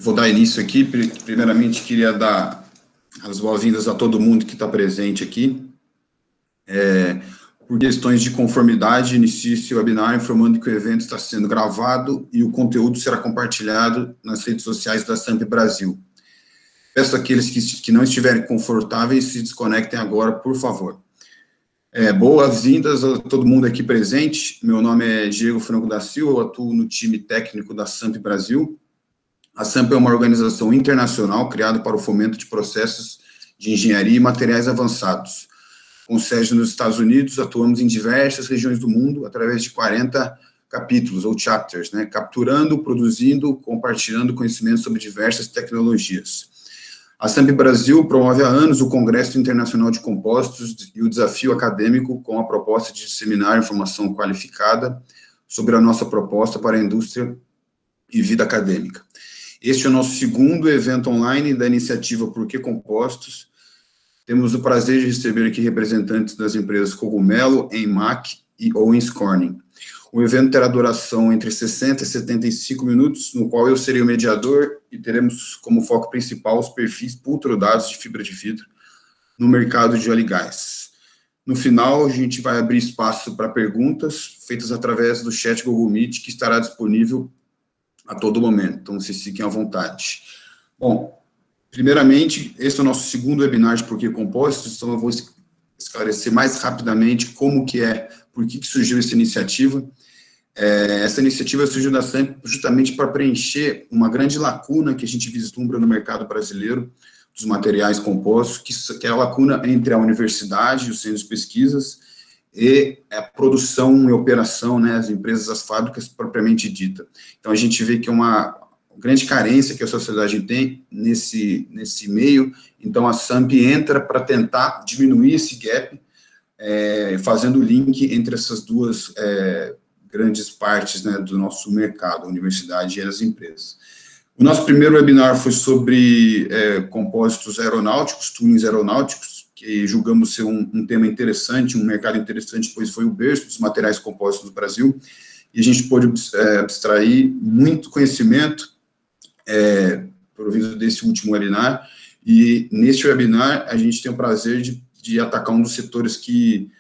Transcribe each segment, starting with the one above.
Eu vou dar início aqui. Primeiramente, queria dar as boas-vindas a todo mundo que está presente aqui. Por questões de conformidade, inicio esse webinar informando que o evento está sendo gravado e o conteúdo será compartilhado nas redes sociais da SAMP Brasil. Peço àqueles que não estiverem confortáveis, se desconectem agora, por favor. Boas-vindas a todo mundo aqui presente. Meu nome é Diego Franco da Silva, eu atuo no time técnico da SAMP Brasil. A SAMP é uma organização internacional criada para o fomento de processos de engenharia e materiais avançados. Com sede nos Estados Unidos, atuamos em diversas regiões do mundo, através de 40 capítulos, ou chapters, né, capturando, produzindo, compartilhando conhecimentos sobre diversas tecnologias. A SAMP Brasil promove há anos o Congresso Internacional de Compostos e o desafio acadêmico com a proposta de disseminar informação qualificada sobre a nossa proposta para a indústria e vida acadêmica. Este é o nosso segundo evento online da iniciativa Por que Compostos. Temos o prazer de receber aqui representantes das empresas Cogumelo, ENMAC e Owens Corning. O evento terá duração entre 60 e 75 minutos, no qual eu serei o mediador e teremos como foco principal os perfis pultrodados de fibra de vidro no mercado de óleo e gás. No final, a gente vai abrir espaço para perguntas feitas através do chat Google Meet, que estará disponível a todo momento, então vocês fiquem à vontade. Bom, primeiramente, esse é o nosso segundo webinar de Por que Compostos, então eu vou esclarecer mais rapidamente como que por que surgiu essa iniciativa. Essa iniciativa surgiu da SAMP justamente para preencher uma grande lacuna que a gente vislumbra no mercado brasileiro dos materiais compostos, que é a lacuna entre a universidade, os centros de pesquisas, e a produção e operação, né, as empresas, as fábricas propriamente dita. Então, a gente vê que é uma grande carência que a sociedade tem nesse meio, então a SAMP entra para tentar diminuir esse gap, fazendo o link entre essas duas grandes partes, né, do nosso mercado, a universidade e as empresas. O nosso primeiro webinar foi sobre compósitos aeronáuticos, túneis aeronáuticos, que julgamos ser um tema interessante, um mercado interessante, pois foi o berço dos materiais compostos do Brasil, e a gente pôde abstrair muito conhecimento provido desse último webinar, e neste webinar a gente tem o prazer de atacar um dos setores que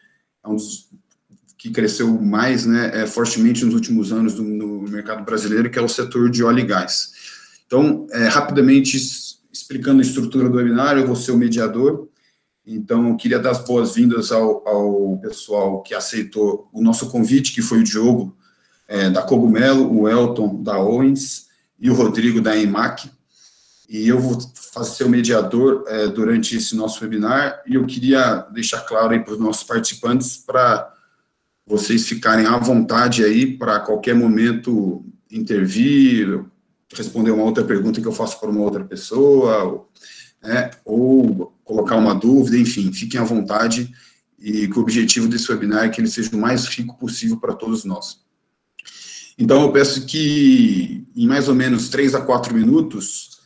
cresceu mais, né, fortemente nos últimos anos no mercado brasileiro, que é o setor de óleo e gás. Então, rapidamente explicando a estrutura do webinar, eu vou ser o mediador. Então, eu queria dar as boas-vindas ao pessoal que aceitou o nosso convite, que foi o Diogo, da Cogumelo, o Elton, da Owens, e o Rodrigo, da ENMAC. E eu vou ser o mediador durante esse nosso webinar, e eu queria deixar claro aí para os nossos participantes, para vocês ficarem à vontade aí, para a qualquer momento intervir, responder uma outra pergunta que eu faço para uma outra pessoa, ou colocar uma dúvida, enfim, fiquem à vontade, e que o objetivo desse webinar é que ele seja o mais rico possível para todos nós. Então, eu peço que, em mais ou menos 3 a 4 minutos,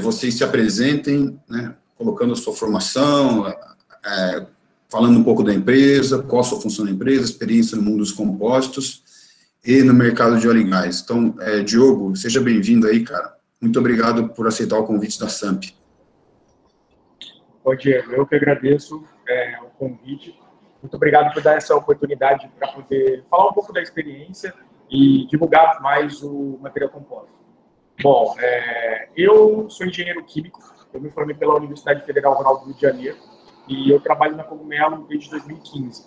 vocês se apresentem, né, colocando a sua formação, falando um pouco da empresa, qual a sua função na empresa, experiência no mundo dos compostos e no mercado de óleo e gás. Então, Diogo, seja bem-vindo aí, cara. Muito obrigado por aceitar o convite da SAMP. Bom, Diego, eu que agradeço o convite. Muito obrigado por dar essa oportunidade para poder falar um pouco da experiência e divulgar mais o material composto. Bom, eu sou engenheiro químico, eu me formei pela Universidade Federal Rural do Rio de Janeiro e eu trabalho na Cogumelo desde 2015.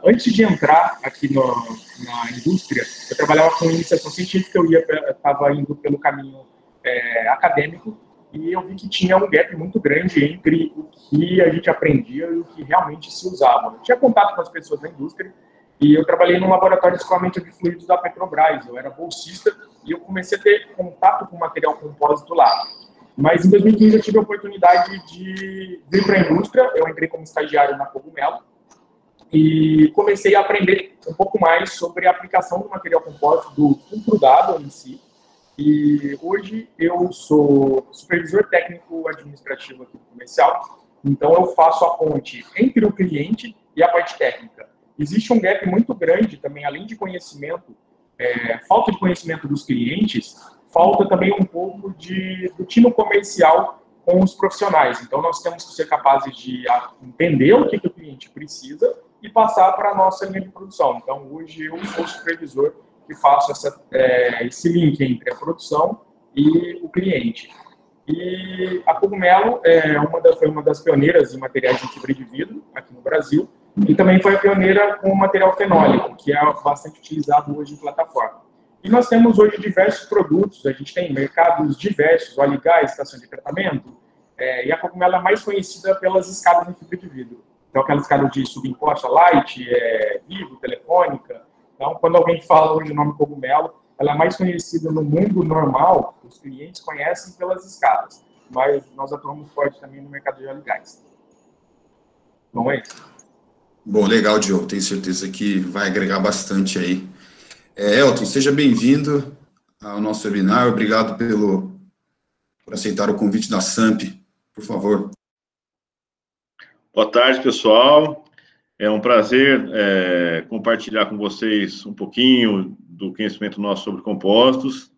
Antes de entrar aqui na indústria, eu trabalhava com iniciação científica, eu estava indo pelo caminho acadêmico, e eu vi que tinha um gap muito grande entre o que a gente aprendia e o que realmente se usava. Eu tinha contato com as pessoas da indústria e eu trabalhei num laboratório de escoamento de fluidos da Petrobras. Eu era bolsista e eu comecei a ter contato com material compósito lá. Mas em 2015 eu tive a oportunidade de vir para a indústria. Eu entrei como estagiário na Cogumelo e comecei a aprender um pouco mais sobre a aplicação do material compósito, do pultrudado em si. E hoje eu sou supervisor técnico administrativo aqui do comercial, então eu faço a ponte entre o cliente e a parte técnica. Existe um gap muito grande também, além de conhecimento, falta de conhecimento dos clientes, falta também um pouco do time comercial com os profissionais. Então, nós temos que ser capazes de entender o que o cliente precisa e passar para a nossa linha de produção. Então, hoje eu sou o supervisor que faço esse link entre a produção e o cliente. E a Cogumelo foi uma das pioneiras em materiais em fibra de vidro aqui no Brasil, e também foi a pioneira com material fenólico, que é bastante utilizado hoje em plataforma. E nós temos hoje diversos produtos, a gente tem mercados diversos, óleo e gás, estação de tratamento, e a Cogumelo é mais conhecida pelas escadas em fibra de vidro. Então, aquelas escadas de subimposta, Light, Vivo, Telefônica. Então, quando alguém fala hoje o nome Cogumelo, ela é mais conhecida no mundo normal, os clientes conhecem pelas escadas, mas nós atuamos forte também no mercado de óleo e gás. Bom, é isso. Bom, legal, Diogo, tenho certeza que vai agregar bastante aí. Elton, seja bem-vindo ao nosso webinar, obrigado por aceitar o convite da SAMP, por favor. Boa tarde, pessoal. É um prazer compartilhar com vocês um pouquinho do conhecimento nosso sobre compostos.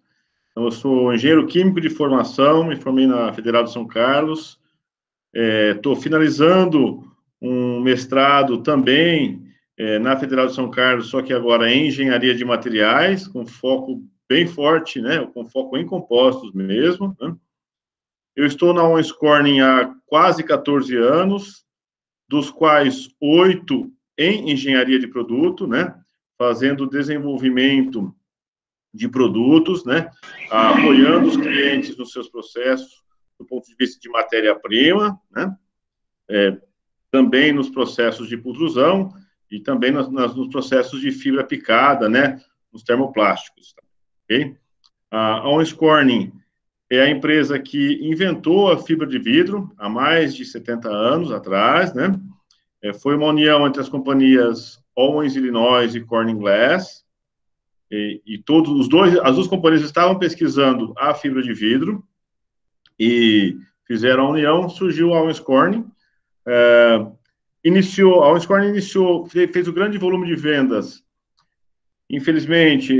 Então, eu sou engenheiro químico de formação, me formei na Federal de São Carlos. Estou finalizando um mestrado também na Federal de São Carlos, só que agora em engenharia de materiais, com foco bem forte, né, com foco em compostos mesmo, né? Eu estou na Owens Corning há quase 14 anos, dos quais 8 em engenharia de produto, né, fazendo desenvolvimento de produtos, né, apoiando os clientes nos seus processos do ponto de vista de matéria-prima, né, também nos processos de pultrusão e também nos processos de fibra picada, né, nos termoplásticos, ok? A Owens Corning é a empresa que inventou a fibra de vidro há mais de 70 anos atrás, né? Foi uma união entre as companhias Owens Illinois e Corning Glass, as duas companhias estavam pesquisando a fibra de vidro e fizeram a união, surgiu a Owens Corning. A Owens Corning fez um grande volume de vendas. Infelizmente,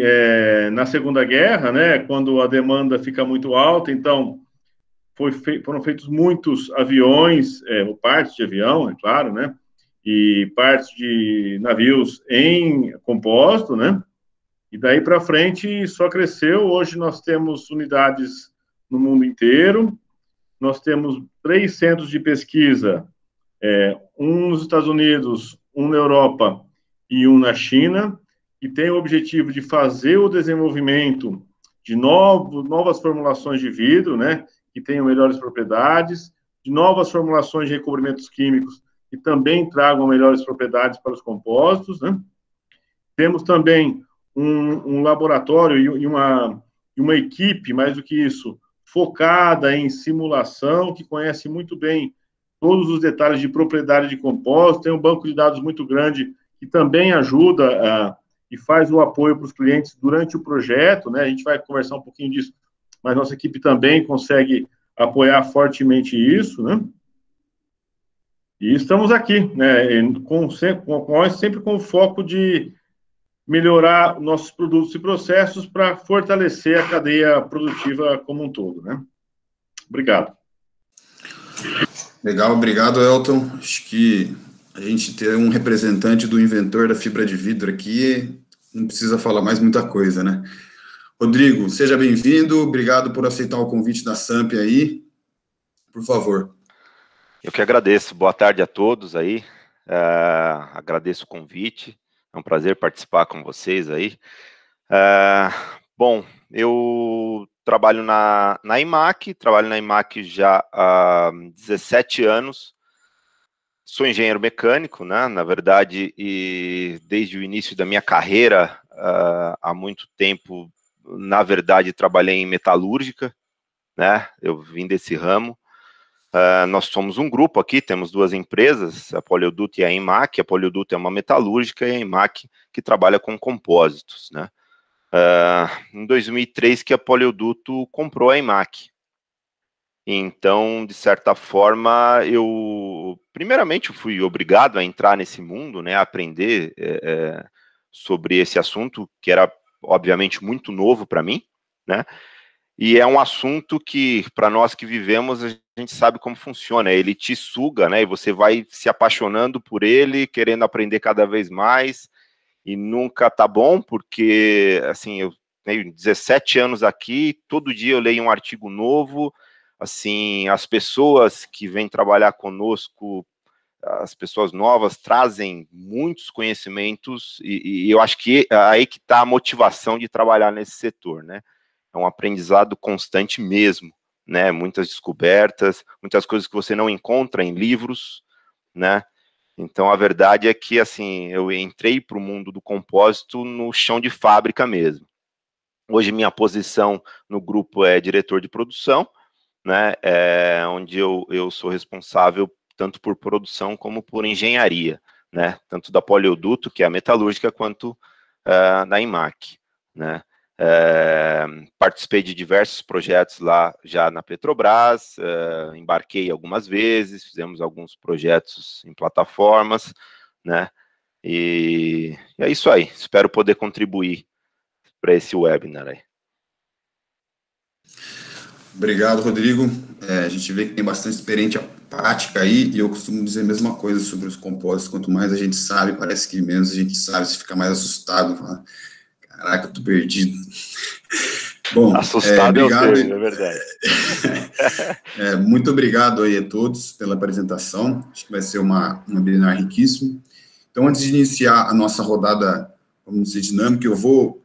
na Segunda Guerra, né, quando a demanda fica muito alta, então foram feitos muitos aviões, ou partes de avião, é claro, né, e partes de navios em composto, né, e daí para frente só cresceu. Hoje nós temos unidades no mundo inteiro, nós temos 3 centros de pesquisa, um nos Estados Unidos, um na Europa e um na China, e tem o objetivo de fazer o desenvolvimento de novas formulações de vidro, né, que tenham melhores propriedades, de novas formulações de recobrimentos químicos que também tragam melhores propriedades para os compostos, né. Temos também um laboratório e uma equipe, mais do que isso, focada em simulação, que conhece muito bem todos os detalhes de propriedade de composto, tem um banco de dados muito grande que também ajuda e faz o apoio para os clientes durante o projeto, né? A gente vai conversar um pouquinho disso, mas nossa equipe também consegue apoiar fortemente isso, né? E estamos aqui, né? Sempre com o foco de melhorar nossos produtos e processos para fortalecer a cadeia produtiva como um todo, né? Obrigado. Legal, obrigado, Elton. Acho que a gente ter um representante do inventor da fibra de vidro aqui, não precisa falar mais muita coisa, né? Rodrigo, seja bem-vindo, obrigado por aceitar o convite da SAMP aí, por favor. Eu que agradeço, boa tarde a todos aí, agradeço o convite, é um prazer participar com vocês aí. Bom, eu trabalho na IMAC, já há 17 anos, sou engenheiro mecânico, né, na verdade, e desde o início da minha carreira, há muito tempo, na verdade, trabalhei em metalúrgica, né, eu vim desse ramo. Nós somos um grupo aqui, temos 2 empresas, a Polioduto e a IMAC. A Polioduto é uma metalúrgica e a IMAC que trabalha com compósitos, né? Em 2003 que a Polioduto comprou a IMAC. Então, de certa forma, primeiramente, eu fui obrigado a entrar nesse mundo, né, a aprender sobre esse assunto, que era, obviamente, muito novo para mim, né? E é um assunto que, para nós que vivemos, a gente sabe como funciona. Ele te suga, né? E você vai se apaixonando por ele, querendo aprender cada vez mais, e nunca tá bom, porque, assim, eu tenho 17 anos aqui, todo dia eu leio um artigo novo, assim, as pessoas que vêm trabalhar conosco, as pessoas novas trazem muitos conhecimentos, e eu acho que aí que está a motivação de trabalhar nesse setor, né? É um aprendizado constante mesmo, né? Muitas descobertas, muitas coisas que você não encontra em livros, né? Então, a verdade é que, assim, eu entrei para o mundo do compósito no chão de fábrica mesmo. Hoje, minha posição no grupo é diretor de produção, né? Onde eu sou responsável tanto por produção como por engenharia, né? Tanto da Polioduto, que é a metalúrgica, quanto da IMAC, né? Participei de diversos projetos lá já na Petrobras, embarquei algumas vezes, fizemos alguns projetos em plataformas, né? E é isso aí, espero poder contribuir para esse webinar aí. Obrigado, Rodrigo. A gente vê que tem bastante experiência prática aí, e eu costumo dizer a mesma coisa sobre os compósitos. Quanto mais a gente sabe, parece que menos a gente sabe, você fica mais assustado. Fala, caraca, eu tô perdido. Bom, assustado obrigado. É verdade. Muito obrigado aí a todos pela apresentação. Acho que vai ser um webinar riquíssimo. Então, antes de iniciar a nossa rodada, vamos dizer, dinâmica, eu vou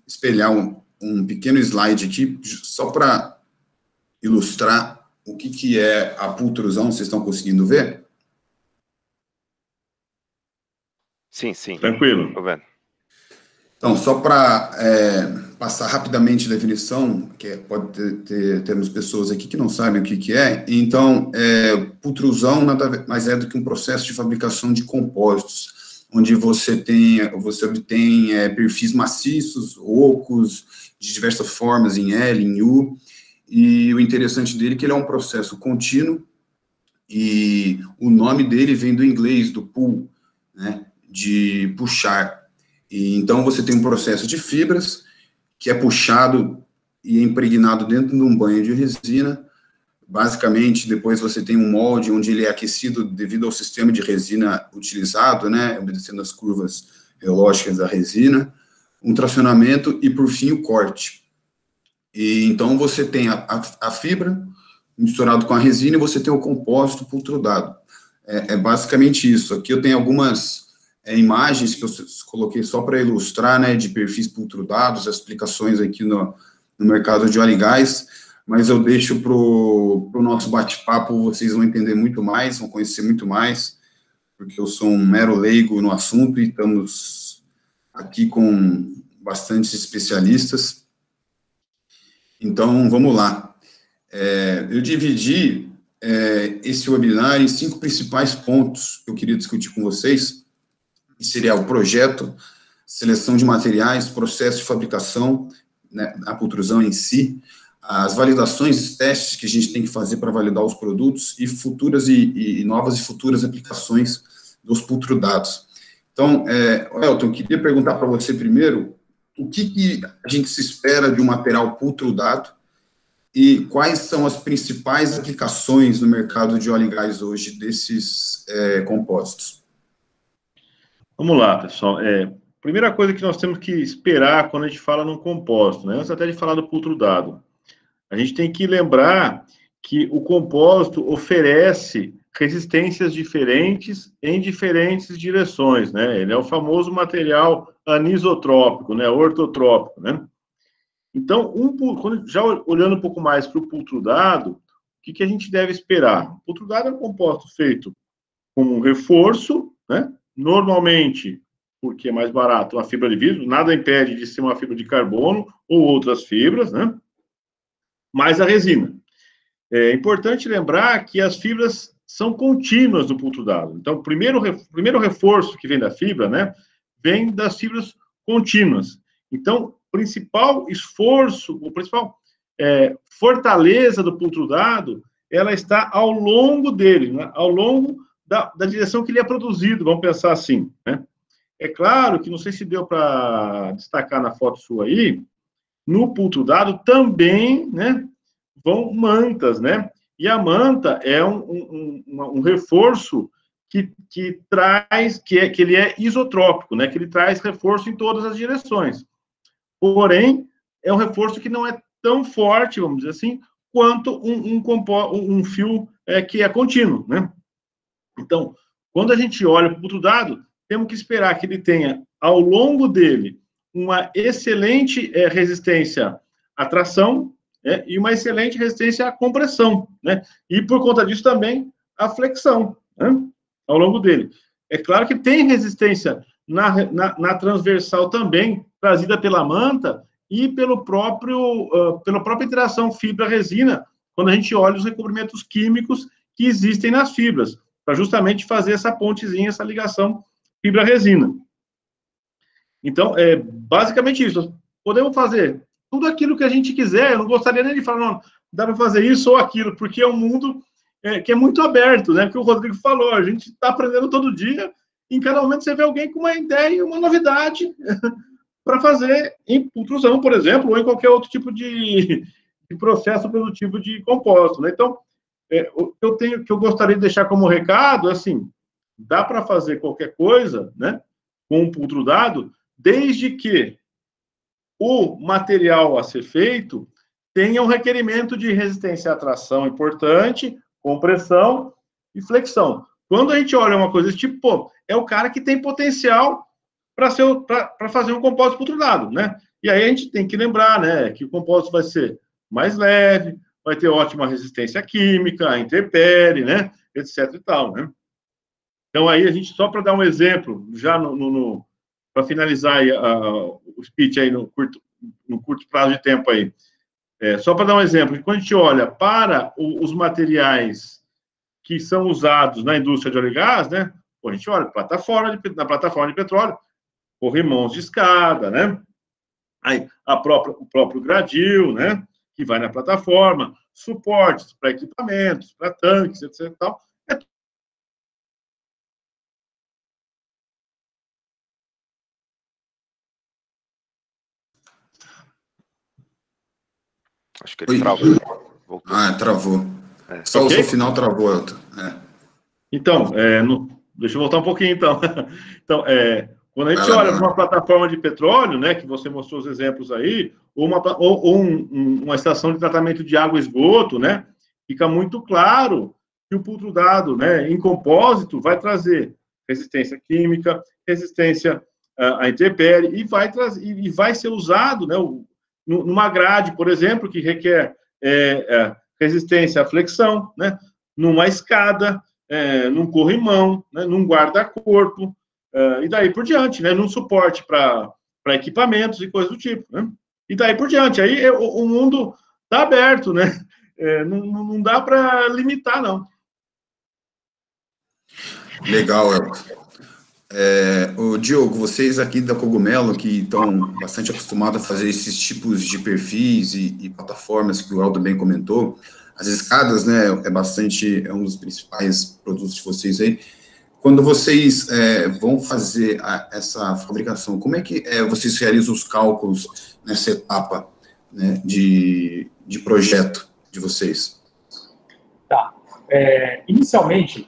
espelhar um pequeno slide aqui, só para ilustrar o que é a pultrusão. Vocês estão conseguindo ver? Sim, sim. Tranquilo. Estou vendo. Então, só para passar rapidamente a definição, que pode termos pessoas aqui que não sabem o que é. Então, pultrusão nada mais é do que um processo de fabricação de compósitos, onde você obtém perfis maciços, ocos, de diversas formas, em L, em U, e o interessante dele é que ele é um processo contínuo, e o nome dele vem do inglês, do pull, né, de puxar. E então você tem um processo de fibras que é puxado e impregnado dentro de um banho de resina. Basicamente, depois você tem um molde onde ele é aquecido devido ao sistema de resina utilizado, né, obedecendo as curvas relógicas da resina, um tracionamento e, por fim, o corte. E então você tem a fibra misturado com a resina e você tem o compósito pultrudado. É basicamente isso. Aqui eu tenho algumas imagens que eu coloquei só para ilustrar, né, de perfis pultrudados, as explicações aqui no mercado de óleo e gás, mas eu deixo para o nosso bate-papo, vocês vão entender muito mais, vão conhecer muito mais, porque eu sou um mero leigo no assunto e estamos aqui com bastantes especialistas. Então, vamos lá. Eu dividi esse webinar em 5 principais pontos que eu queria discutir com vocês, que seria o projeto, seleção de materiais, processo de fabricação, né, a pultrusão em si, as validações e testes que a gente tem que fazer para validar os produtos e futuras e novas e futuras aplicações dos pultrudados. Então, Elton, eu queria perguntar para você primeiro, o que a gente se espera de um material pultrudado e quais são as principais aplicações no mercado de óleo e gás hoje desses compósitos? Vamos lá, pessoal. Primeira coisa que nós temos que esperar quando a gente fala num compósito, né? Antes até de falar do pultrudado, a gente tem que lembrar que o compósito oferece resistências diferentes em diferentes direções, né? Ele é o famoso material anisotrópico, né? Ortotrópico, né? Então, já olhando um pouco mais para o pultrudado, o que a gente deve esperar? O pultrudado é um composto feito com um reforço, né? Normalmente, porque é mais barato, a fibra de vidro, nada impede de ser uma fibra de carbono ou outras fibras, né? Mais a resina. É importante lembrar que as fibras são contínuas do pultrudado. Então, o primeiro reforço que vem da fibra, né, vem das fibras contínuas. Então, o principal esforço, a principal fortaleza do pultrudado, ela está ao longo dele, né, ao longo da direção que ele é produzido, vamos pensar assim, né? É claro que, não sei se deu para destacar na foto sua aí, no pultro dado também, né, vão mantas, né? E a manta é um reforço que traz, que ele é isotrópico, né? Que ele traz reforço em todas as direções. Porém, é um reforço que não é tão forte, vamos dizer assim, quanto um fio que é contínuo, né? Então, quando a gente olha para o pultro dado, temos que esperar que ele tenha, ao longo dele, uma excelente resistência à tração, e uma excelente resistência à compressão, né? E, por conta disso, também à flexão, né? Ao longo dele. É claro que tem resistência na transversal também, trazida pela manta e pela própria interação fibra-resina, quando a gente olha os recobrimentos químicos que existem nas fibras, para justamente fazer essa pontezinha, essa ligação fibra-resina. Então, é basicamente isso. Podemos fazer tudo aquilo que a gente quiser. Eu não gostaria nem de falar, não, dá para fazer isso ou aquilo, porque é um mundo que é muito aberto, né? Que o Rodrigo falou, a gente está aprendendo todo dia. Em cada momento você vê alguém com uma ideia, uma novidade para fazer em pultrusão, por exemplo, ou em qualquer outro tipo de processo produtivo de compósito, né? Então, o que eu gostaria de deixar como recado, assim, dá para fazer qualquer coisa, né? Com um pultro dado, desde que o material a ser feito tenha um requerimento de resistência à tração importante, compressão e flexão. Quando a gente olha uma coisa desse tipo, pô, é o cara que tem potencial para fazer um compósito pultro dado, né? E aí a gente tem que lembrar, né, que o compósito vai ser mais leve, vai ter ótima resistência química, à intempérie, né, etc e tal, né? Então aí a gente, só para dar um exemplo, já para finalizar aí, o speech aí no curto prazo de tempo aí, só para dar um exemplo, quando a gente olha para os materiais que são usados na indústria de óleo e gás, né, a gente olha na plataforma de petróleo, corrimãos de escada, né, aí o próprio gradil, né, que vai na plataforma, suportes para equipamentos, para tanques, etc e tal. Acho que ele travou. Voltou. Travou. Só okay? O seu final travou, Elton. Então, deixa eu voltar um pouquinho, então. Então, quando a gente olha para uma plataforma de petróleo, né, que você mostrou os exemplos aí, ou uma estação de tratamento de água e esgoto, né, fica muito claro que o pultro dado, né, em compósito, vai trazer resistência química, resistência à intempérie, e vai ser usado, né, numa grade, por exemplo, que requer resistência à flexão, né, numa escada, num corrimão, né, num guarda-corpo, e daí por diante, né, num suporte para equipamentos e coisas do tipo, né, e daí por diante. Aí o mundo está aberto, né, não dá para limitar, não. Legal, Elton. O Diogo, vocês aqui da Cogumelo, que estão bastante acostumados a fazer esses tipos de perfis e plataformas que o Elton bem comentou, as escadas, né, é um dos principais produtos de vocês aí. Quando vocês vão fazer essa fabricação, como é que vocês realizam os cálculos nessa etapa, né, de projeto de vocês? Tá. Inicialmente,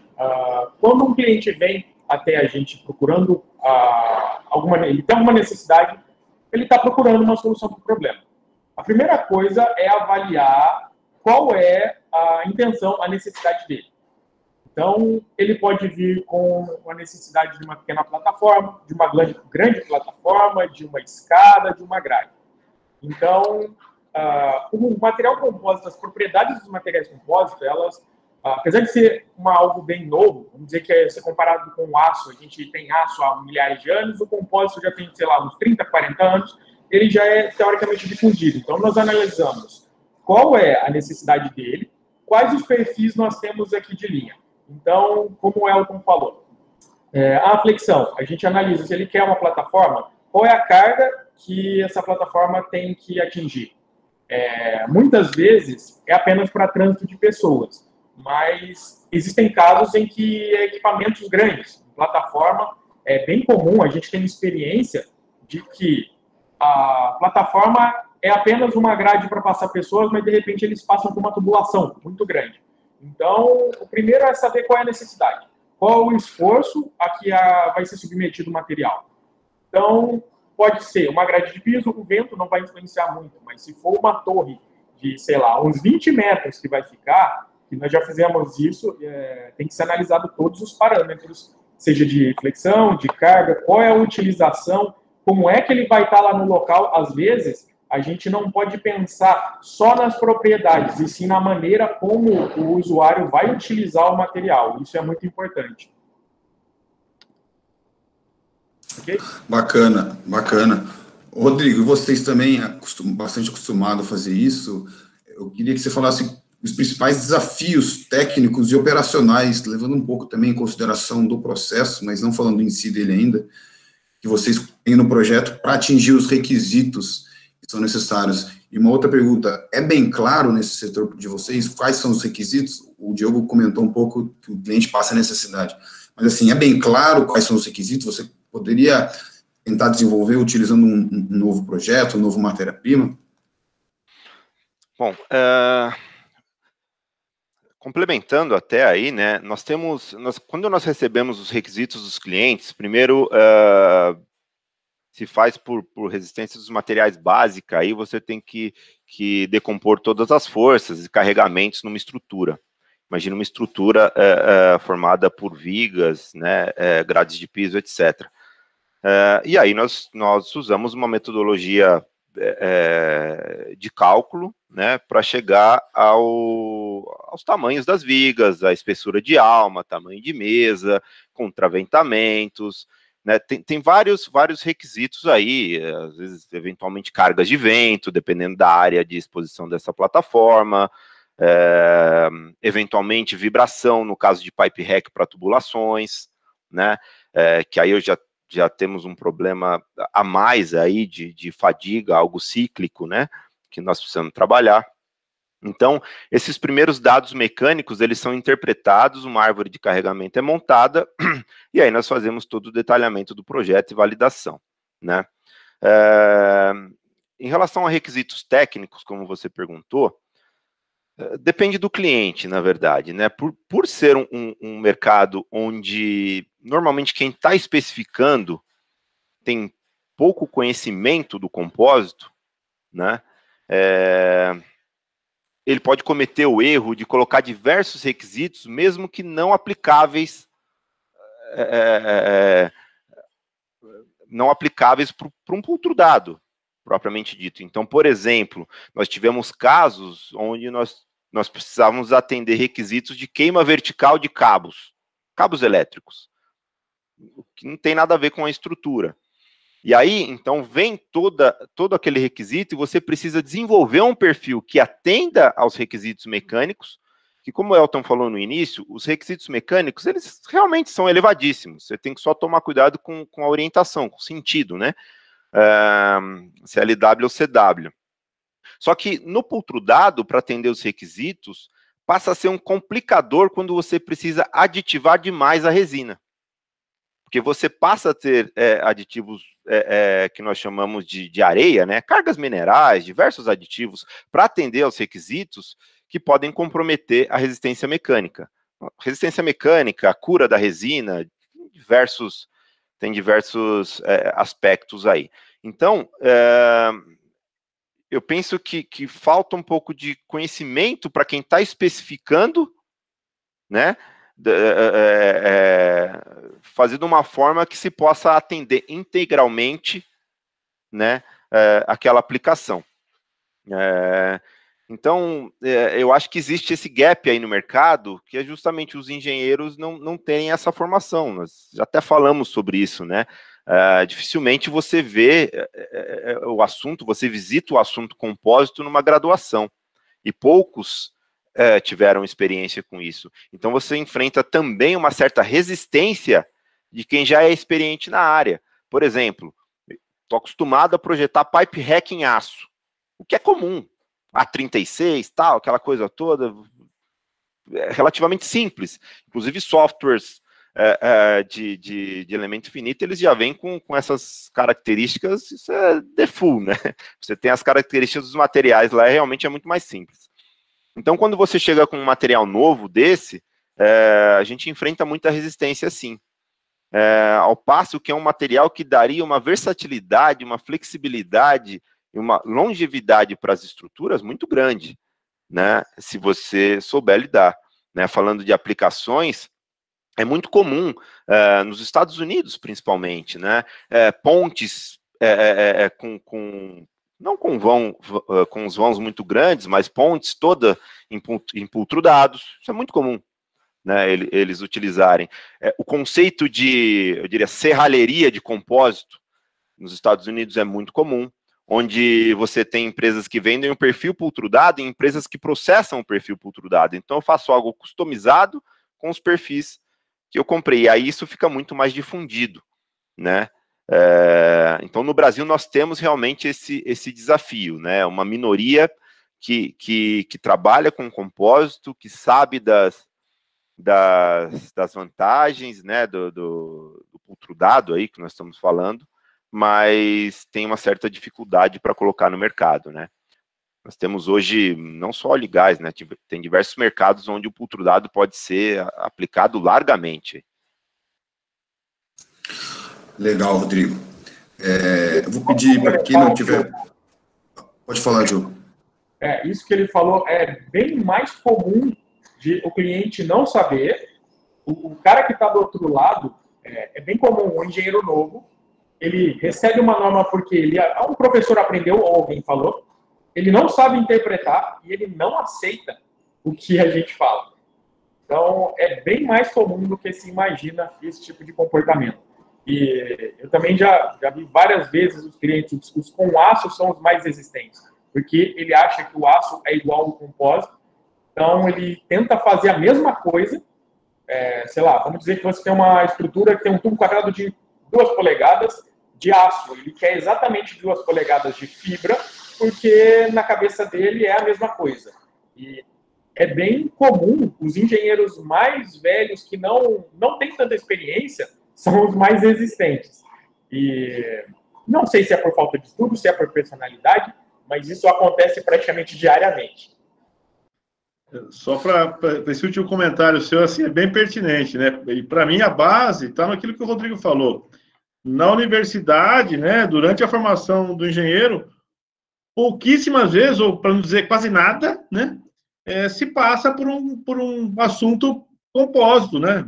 quando um cliente vem até a gente procurando ele tem alguma necessidade, ele está procurando uma solução para o problema. A primeira coisa é avaliar qual é a intenção, a necessidade dele. Então, ele pode vir com a necessidade de uma pequena plataforma, de uma grande plataforma, de uma escada, de uma grade. Então, o material compósito, as propriedades dos materiais compósitos, elas, apesar de ser algo bem novo, vamos dizer que se comparado com o aço, a gente tem aço há milhares de anos, o compósito já tem, sei lá, uns 30, 40 anos, ele já é teoricamente difundido. Então, nós analisamos qual é a necessidade dele, quais os perfis nós temos aqui de linha. Então, como o Elton falou, a flexão, a gente analisa se ele quer uma plataforma, qual é a carga que essa plataforma tem que atingir. Muitas vezes é apenas para trânsito de pessoas, mas existem casos em que equipamentos grandes, plataforma, é bem comum, a gente tem experiência de que a plataforma é apenas uma grade para passar pessoas, mas de repente eles passam por uma tubulação muito grande. Então, o primeiro é saber qual é a necessidade, qual o esforço a que vai ser submetido o material. Então, pode ser uma grade de piso, o vento não vai influenciar muito, mas se for uma torre de, sei lá, uns 20 metros que vai ficar, que nós já fizemos isso, tem que ser analisado todos os parâmetros, seja de flexão, de carga, qual é a utilização, como é que ele vai estar lá no local. Às vezes, a gente não pode pensar só nas propriedades, e sim na maneira como o usuário vai utilizar o material. Isso é muito importante. Okay? Bacana, bacana. Rodrigo, vocês também bastante acostumados a fazer isso. Eu queria que você falasse os principais desafios técnicos e operacionais, levando um pouco também em consideração do processo, mas não falando em si dele ainda, que vocês têm no projeto para atingir os requisitos que são necessários. E uma outra pergunta, é bem claro nesse setor de vocês quais são os requisitos? O Diogo comentou um pouco que o cliente passa a necessidade, mas assim, é bem claro quais são os requisitos? Você poderia tentar desenvolver utilizando um novo projeto, um novo matéria-prima? Bom, complementando até aí, né, quando nós recebemos os requisitos dos clientes, primeiro se faz por resistência dos materiais básica, aí você tem que decompor todas as forças e carregamentos numa estrutura. Imagina uma estrutura formada por vigas, né, grades de piso, etc. E aí nós usamos uma metodologia de cálculo, né, para chegar aos tamanhos das vigas, a espessura de alma, tamanho de mesa, contraventamentos, né, tem vários requisitos aí, às vezes, eventualmente, cargas de vento, dependendo da área de exposição dessa plataforma, eventualmente, vibração, no caso de pipe rack para tubulações, né, que aí eu já temos um problema a mais aí de fadiga, algo cíclico, né, que nós precisamos trabalhar. Então, esses primeiros dados mecânicos, eles são interpretados, uma árvore de carregamento é montada, e aí nós fazemos todo o detalhamento do projeto e validação, né. Em relação a requisitos técnicos, como você perguntou, depende do cliente, na verdade, né? Por ser um mercado onde normalmente quem está especificando tem pouco conhecimento do compósito, né? Ele pode cometer o erro de colocar diversos requisitos, mesmo que não aplicáveis, para um outro dado, propriamente dito. Então, por exemplo, nós tivemos casos onde nós precisávamos atender requisitos de queima vertical de cabos elétricos, que não tem nada a ver com a estrutura. E aí, então, vem todo aquele requisito e você precisa desenvolver um perfil que atenda aos requisitos mecânicos, que, como o Elton falou no início, os requisitos mecânicos, eles realmente são elevadíssimos. Você tem que só tomar cuidado com a orientação, com o sentido, né? CLW ou CW. Só que no pultrudado, para atender os requisitos, passa a ser um complicador quando você precisa aditivar demais a resina. Porque você passa a ter aditivos que nós chamamos de areia, né? Cargas minerais, diversos aditivos, para atender aos requisitos que podem comprometer a resistência mecânica. Resistência mecânica, a cura da resina, tem diversos aspectos aí. Então, eu penso que falta um pouco de conhecimento para quem está especificando, né? Fazer de uma forma que se possa atender integralmente, né, aquela aplicação. Então, eu acho que existe esse gap aí no mercado, que é justamente os engenheiros não terem essa formação. Nós já até falamos sobre isso, né? Dificilmente você vê o assunto, você visita o assunto compósito numa graduação, e poucos tiveram experiência com isso. Então, você enfrenta também uma certa resistência de quem já é experiente na área. Por exemplo, estou acostumado a projetar pipe rack em aço, o que é comum. A36, aquela coisa toda, relativamente simples. Inclusive, softwares de elemento finito, eles já vêm com essas características, isso é default, né? Você tem as características dos materiais lá, realmente é muito mais simples. Então, quando você chega com um material novo desse, a gente enfrenta muita resistência, sim. Ao passo que é um material que daria uma versatilidade, uma flexibilidade e uma longevidade para as estruturas muito grande, né? Se você souber lidar, né? Falando de aplicações, é muito comum, nos Estados Unidos, principalmente, né? Pontes não com os vãos muito grandes, mas pontes toda empoltrudados, isso é muito comum, né, eles utilizarem. O conceito de, eu diria, serralheria de compósito, nos Estados Unidos é muito comum, onde você tem empresas que vendem um perfil pultrudado e empresas que processam o perfil pultrudado. Então, eu faço algo customizado com os perfis que eu comprei, e aí isso fica muito mais difundido, né? Então, no Brasil, nós temos realmente esse desafio, né? Uma minoria que trabalha com compósito, que sabe das vantagens, né, do pultrudado aí que nós estamos falando, mas tem uma certa dificuldade para colocar no mercado, né? Nós temos hoje não só óleo e gás, né? Tem diversos mercados onde o pultrudado pode ser aplicado largamente. Legal, Rodrigo. Eu vou pedir para quem não tiver... Pode falar, Diogo. Isso que ele falou é bem mais comum de o cliente não saber. O cara que está do outro lado, é bem comum, um engenheiro novo, ele recebe uma norma porque um professor aprendeu ou alguém falou, ele não sabe interpretar e ele não aceita o que a gente fala. Então, é bem mais comum do que se imagina esse tipo de comportamento. E eu também já vi várias vezes os clientes, os com aço são os mais resistentes, porque ele acha que o aço é igual ao compósito, então ele tenta fazer a mesma coisa, sei lá, vamos dizer que você tem uma estrutura que tem um tubo quadrado de 2 polegadas de aço, ele quer exatamente 2 polegadas de fibra, porque na cabeça dele é a mesma coisa. E é bem comum, os engenheiros mais velhos que não têm tanta experiência são os mais resistentes. E não sei se é por falta de estudo, se é por personalidade, mas isso acontece praticamente diariamente. Só para esse último comentário seu, assim, é bem pertinente, né? E para mim a base está naquilo que o Rodrigo falou. Na universidade, né, durante a formação do engenheiro, pouquíssimas vezes, ou para não dizer quase nada, né, se passa por um assunto compósito, né?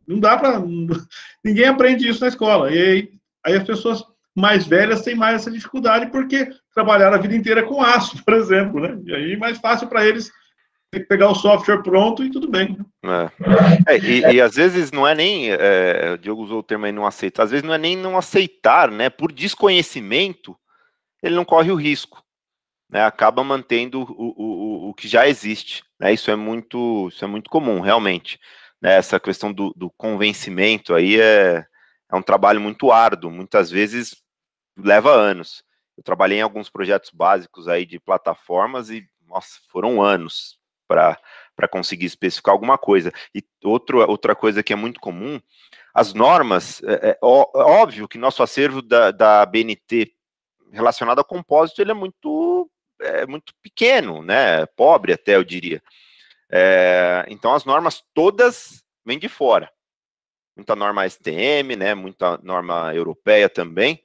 Não dá para... Ninguém aprende isso na escola. E aí as pessoas mais velhas têm mais essa dificuldade porque trabalharam a vida inteira com aço, por exemplo, né? E aí é mais fácil para eles pegar o software pronto e tudo bem. E às vezes não é nem... o Diogo usou o termo aí, não aceita. Às vezes não é nem não aceitar, né? Por desconhecimento, ele não corre o risco, né? Acaba mantendo o que já existe, né? Isso é muito comum, realmente. Né? Essa questão do convencimento aí é um trabalho muito árduo, muitas vezes leva anos. Eu trabalhei em alguns projetos básicos aí de plataformas e, nossa, foram anos para conseguir especificar alguma coisa. E outra coisa que é muito comum, as normas, óbvio que nosso acervo da BNT relacionado a compósito, ele é muito pequeno, né? Pobre até, eu diria. Então, as normas todas vêm de fora. Muita norma STM, né? Muita norma europeia também.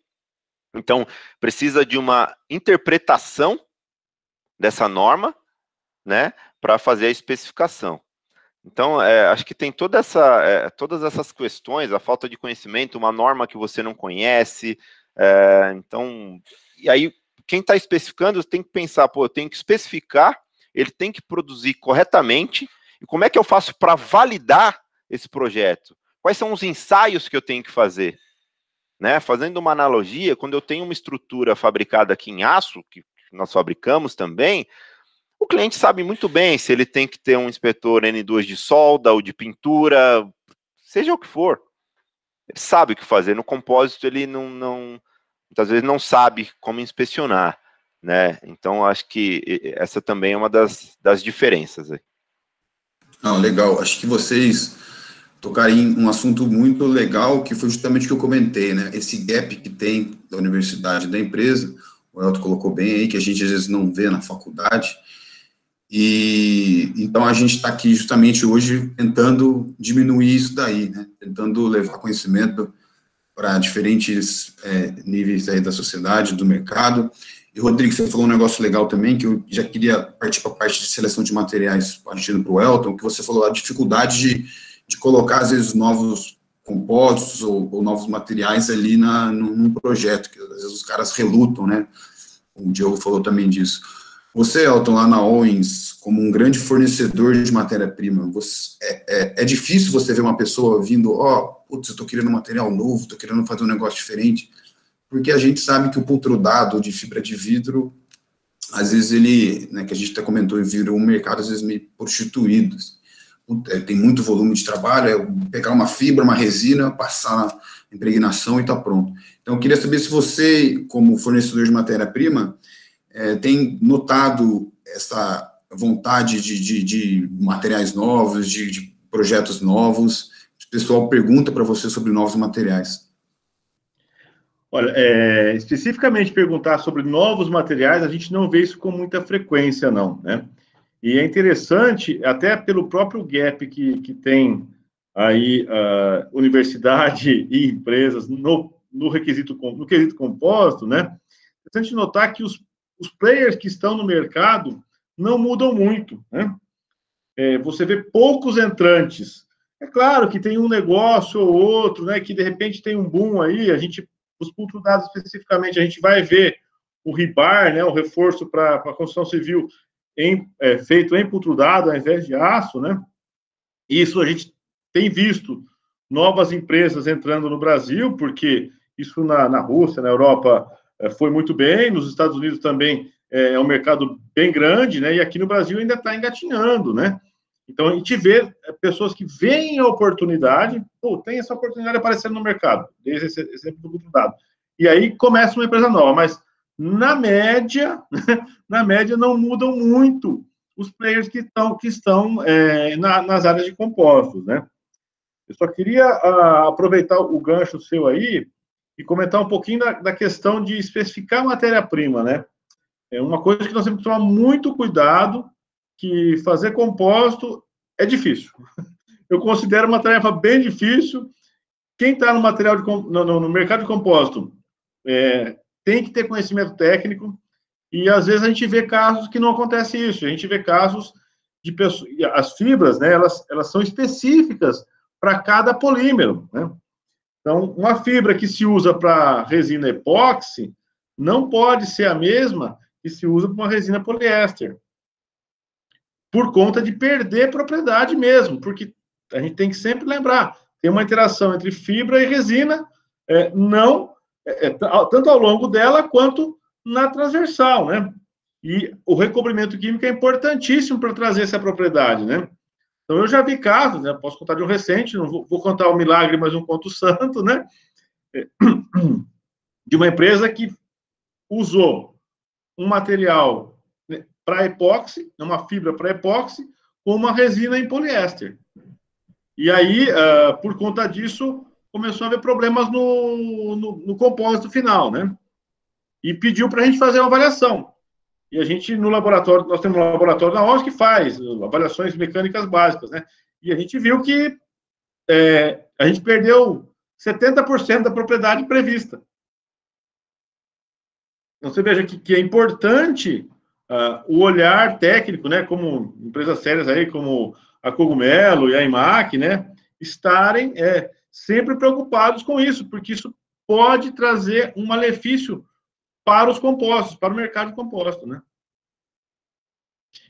Então, precisa de uma interpretação dessa norma, né? Para fazer a especificação. Então, acho que tem todas essas questões, a falta de conhecimento, uma norma que você não conhece. Então, e aí, quem está especificando tem que pensar, pô, eu tenho que especificar, ele tem que produzir corretamente, e como é que eu faço para validar esse projeto? Quais são os ensaios que eu tenho que fazer? Né? Fazendo uma analogia, quando eu tenho uma estrutura fabricada aqui em aço, que nós fabricamos também, o cliente sabe muito bem se ele tem que ter um inspetor N2 de solda ou de pintura, seja o que for. Ele sabe o que fazer. No compósito, ele muitas vezes não sabe como inspecionar, né? Então, acho que essa também é uma das diferenças aí. Não, legal. Acho que vocês tocar em um assunto muito legal, que foi justamente o que eu comentei, né? Esse gap que tem da universidade e da empresa, o Elton colocou bem aí, que a gente às vezes não vê na faculdade, e então a gente está aqui justamente hoje tentando diminuir isso daí, né? Tentando levar conhecimento para diferentes níveis aí da sociedade, do mercado. E, Rodrigo, você falou um negócio legal também, que eu já queria partir para a parte de seleção de materiais, partindo para o Elton, que você falou a dificuldade de colocar, às vezes, novos compostos ou novos materiais ali num projeto, que às vezes os caras relutam, né? O Diogo falou também disso. Você, Elton, lá na Owens, como um grande fornecedor de matéria-prima, é difícil você ver uma pessoa vindo, putz, eu estou querendo um material novo, estou querendo fazer um negócio diferente, porque a gente sabe que o pultrudado de fibra de vidro, às vezes ele, né, que a gente até comentou, virou um mercado, às vezes, meio prostituído. Tem muito volume de trabalho, é pegar uma fibra, uma resina, passar na impregnação e está pronto. Então, eu queria saber se você, como fornecedor de matéria-prima, tem notado essa vontade de materiais novos, de projetos novos. O pessoal pergunta para você sobre novos materiais. Olha, especificamente perguntar sobre novos materiais, a gente não vê isso com muita frequência, não, né? E é interessante, até pelo próprio gap que tem aí universidade e empresas no quesito composto, né? É interessante notar que os players que estão no mercado não mudam muito, né? Você vê poucos entrantes. É claro que tem um negócio ou outro, né, que de repente tem um boom aí, os pultrudados especificamente, a gente vai ver o rebar, né, o reforço para a construção civil feito em pultrudado ao invés de aço, né? Isso a gente tem visto novas empresas entrando no Brasil, porque isso na Rússia, na Europa, foi muito bem, nos Estados Unidos também é um mercado bem grande, né? E aqui no Brasil ainda está engatinhando, né? Então, a gente vê pessoas que veem a oportunidade, tem essa oportunidade aparecendo no mercado, desde esse exemplo do pultrudado. E aí começa uma empresa nova, mas na média não mudam muito os players que estão nas áreas de compostos, né? Eu só queria aproveitar o gancho seu aí e comentar um pouquinho da questão de especificar matéria-prima, né? É uma coisa que nós temos que tomar muito cuidado, que fazer composto é difícil. Eu considero uma tarefa bem difícil. Quem está no mercado de composto tem que ter conhecimento técnico, e às vezes a gente vê casos que não acontece isso. A gente vê casos de pessoas... As fibras, né, elas são específicas para cada polímero, né? Então, uma fibra que se usa para resina epóxi não pode ser a mesma que se usa para uma resina poliéster, por conta de perder propriedade mesmo, porque a gente tem que sempre lembrar, tem uma interação entre fibra e resina, tanto ao longo dela quanto na transversal, né? E o recobrimento químico é importantíssimo para trazer essa propriedade, né? Então, eu já vi casos, né? Posso contar de um recente, não vou contar o milagre, mas não conto o santo, né? De uma empresa que usou um material para epóxi, uma fibra para epóxi, com uma resina em poliéster. E aí, por conta disso, começou a haver problemas no compósito final, né? E pediu para a gente fazer uma avaliação. E a gente, no laboratório, nós temos um laboratório na ONS que faz avaliações mecânicas básicas, né? E a gente viu que a gente perdeu 70% da propriedade prevista. Então, você veja que é importante o olhar técnico, né? Como empresas sérias aí, como a Cogumelo e a IMAC, né? Estarem sempre preocupados com isso, porque isso pode trazer um malefício para os compostos, para o mercado de composto, né?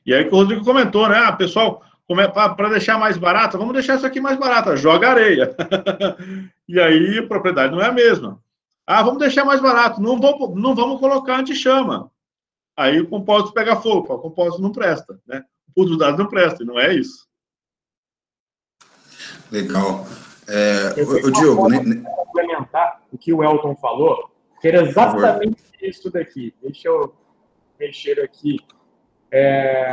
E aí que o Rodrigo comentou, né? Pessoal, para deixar mais barato, vamos deixar isso aqui mais barato, joga areia. E aí a propriedade não é a mesma. Vamos deixar mais barato, não vamos colocar anti-chama. Aí o compósito pega fogo, o compósito não presta, né? O pultrudado não presta, e não é isso. Legal. O Diogo, complementar o que o Elton falou, que era exatamente isso daqui. Deixa eu mexer aqui.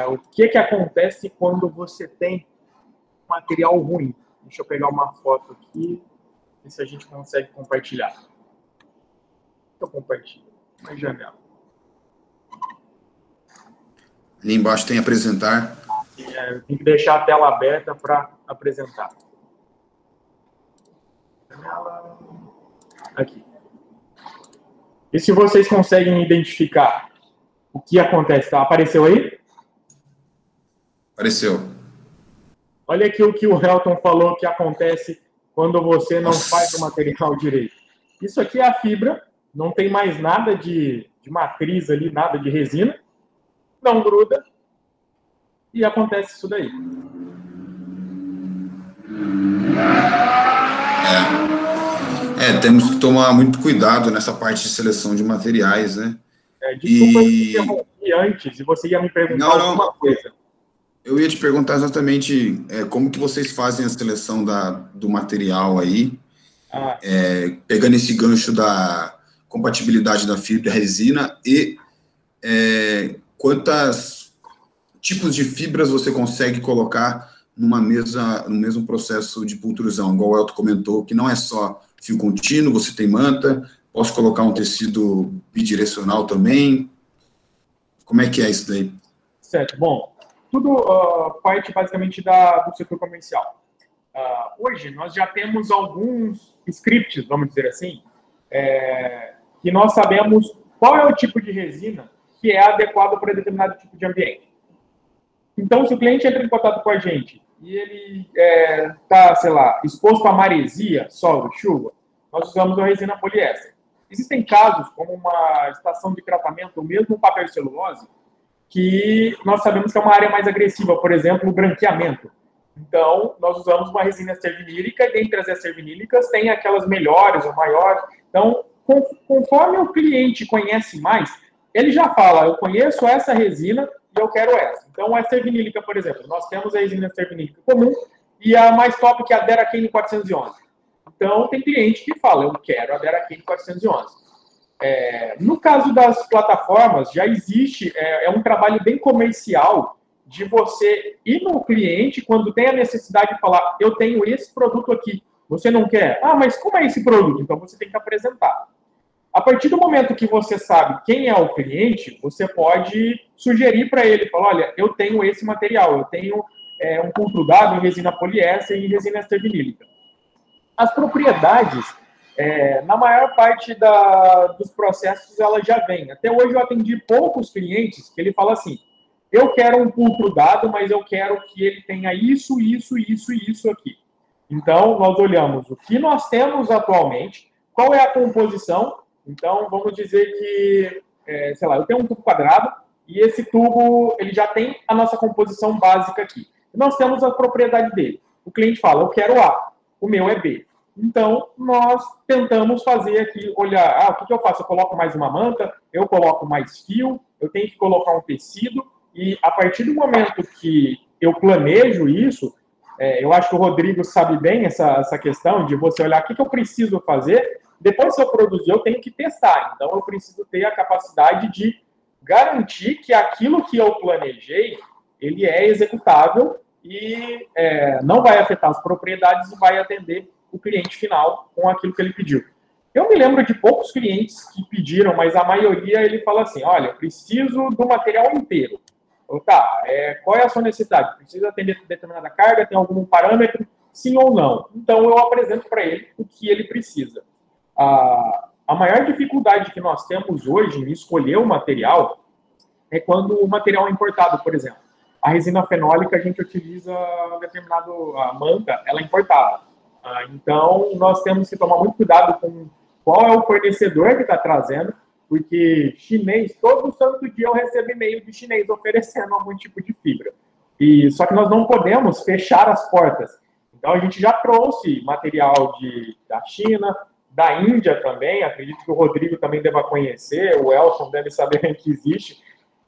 O que acontece quando você tem material ruim? Deixa eu pegar uma foto aqui, ver se a gente consegue compartilhar. Eu compartilho. Uma janela. Ali embaixo tem apresentar. Tem que deixar a tela aberta para apresentar. Aqui. E se vocês conseguem identificar o que acontece, tá? Apareceu aí? Apareceu. Olha aqui o que o Helton falou que acontece quando você não faz o material direito. Isso aqui é a fibra, não tem mais nada de matriz ali, nada de resina, não gruda, e acontece isso daí. Temos que tomar muito cuidado nessa parte de seleção de materiais, né? Desculpa, eu te interrompi antes, e você ia me perguntar alguma coisa. Eu ia te perguntar exatamente como que vocês fazem a seleção do material aí, pegando esse gancho da compatibilidade da fibra e resina, e quantos tipos de fibras você consegue colocar no mesmo processo de pultrusão, igual o Elton comentou, que não é só fio contínuo, você tem manta, posso colocar um tecido bidirecional também, como é que é isso daí? Certo, bom, tudo parte basicamente do setor comercial. Hoje, nós já temos alguns scripts, vamos dizer assim, que nós sabemos qual é o tipo de resina que é adequado para determinado tipo de ambiente. Então, se o cliente entra em contato com a gente e ele está, sei lá, exposto a maresia, sol, chuva, nós usamos a resina poliéster. Existem casos, como uma estação de tratamento, ou mesmo papel celulose, que nós sabemos que é uma área mais agressiva, por exemplo, o branqueamento. Então, nós usamos uma resina ester-vinílica, e dentre as ester-vinílicas tem aquelas melhores ou maiores. Então, conforme o cliente conhece mais, ele já fala, eu conheço essa resina e eu quero essa. Então, a ester-vinílica, por exemplo, nós temos a resina ester-vinílica comum e a mais top, que é a Deracane 411. Então, tem cliente que fala, eu quero a Deracane 411. No caso das plataformas, já existe, um trabalho bem comercial de você ir no cliente quando tem a necessidade de falar, eu tenho esse produto aqui, você não quer? Ah, mas como é esse produto? Então, você tem que apresentar. A partir do momento que você sabe quem é o cliente, você pode sugerir para ele, falar, olha, eu tenho esse material, eu tenho um pultrudado em resina poliéster e em resina ester-vinílica. As propriedades, na maior parte dos processos, ela já vem. Até hoje eu atendi poucos clientes que ele fala assim, eu quero um pultrudado, mas eu quero que ele tenha isso, isso, isso e isso aqui. Então, nós olhamos o que nós temos atualmente, qual é a composição. Então, vamos dizer que, sei lá, eu tenho um tubo quadrado e esse tubo ele já tem a nossa composição básica aqui. Nós temos a propriedade dele. O cliente fala, eu quero A, o meu é B. Então, nós tentamos fazer aqui, olhar, o que eu faço? Eu coloco mais uma manta, eu coloco mais fio, eu tenho que colocar um tecido, e a partir do momento que eu planejo isso, eu acho que o Rodrigo sabe bem essa questão de você olhar o que eu preciso fazer, depois se eu produzir, eu tenho que testar. Então, eu preciso ter a capacidade de garantir que aquilo que eu planejei, ele é executável e não vai afetar as propriedades e vai atender o cliente final com aquilo que ele pediu. Eu me lembro de poucos clientes que pediram, mas a maioria ele fala assim, olha, eu preciso do material inteiro. Tá, qual é a sua necessidade? Precisa atender determinada carga? Tem algum parâmetro? Sim ou não? Então, eu apresento para ele o que ele precisa. A maior dificuldade que nós temos hoje em escolher o material é quando o material é importado, por exemplo. A resina fenólica, a gente utiliza a manta, ela é importada. Então, nós temos que tomar muito cuidado com qual é o fornecedor que está trazendo, porque chinês, todo santo dia eu recebo e-mail de chinês oferecendo algum tipo de fibra. Só que nós não podemos fechar as portas. Então, a gente já trouxe material da China, da Índia também, acredito que o Rodrigo também deva conhecer, o Elson deve saber que existe.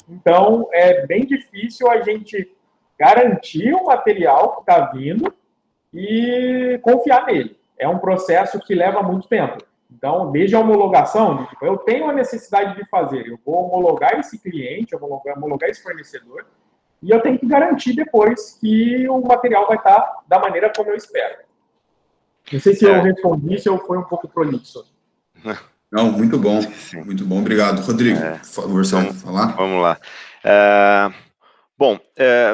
Então, é bem difícil a gente garantir o material que está vindo e confiar nele. É um processo que leva muito tempo. Então, desde a homologação, eu tenho a necessidade de fazer, eu vou homologar esse cliente, eu vou homologar esse fornecedor, e eu tenho que garantir depois que o material vai estar da maneira como eu espero. Não sei se eu respondi, se eu fui um pouco prolixo. Não, muito bom, muito bom, obrigado. Rodrigo, por favor, você vai falar? Vamos lá. Bom,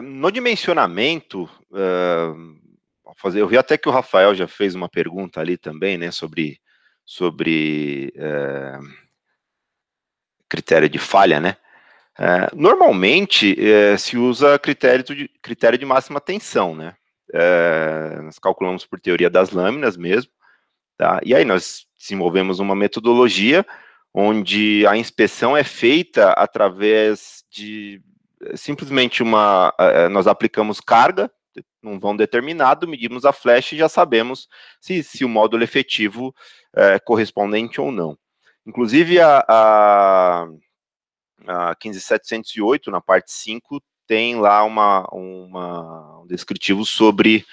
no dimensionamento, eu vi até que o Rafael já fez uma pergunta ali também, né, sobre critério de falha, né? Normalmente se usa critério de máxima tensão, né? Nós calculamos por teoria das lâminas mesmo, tá? E aí nós desenvolvemos uma metodologia onde a inspeção é feita através de simplesmente nós aplicamos carga num vão determinado, medimos a flecha e já sabemos se o módulo efetivo é correspondente ou não. Inclusive a 15708, na parte 5, tem lá um descritivo sobre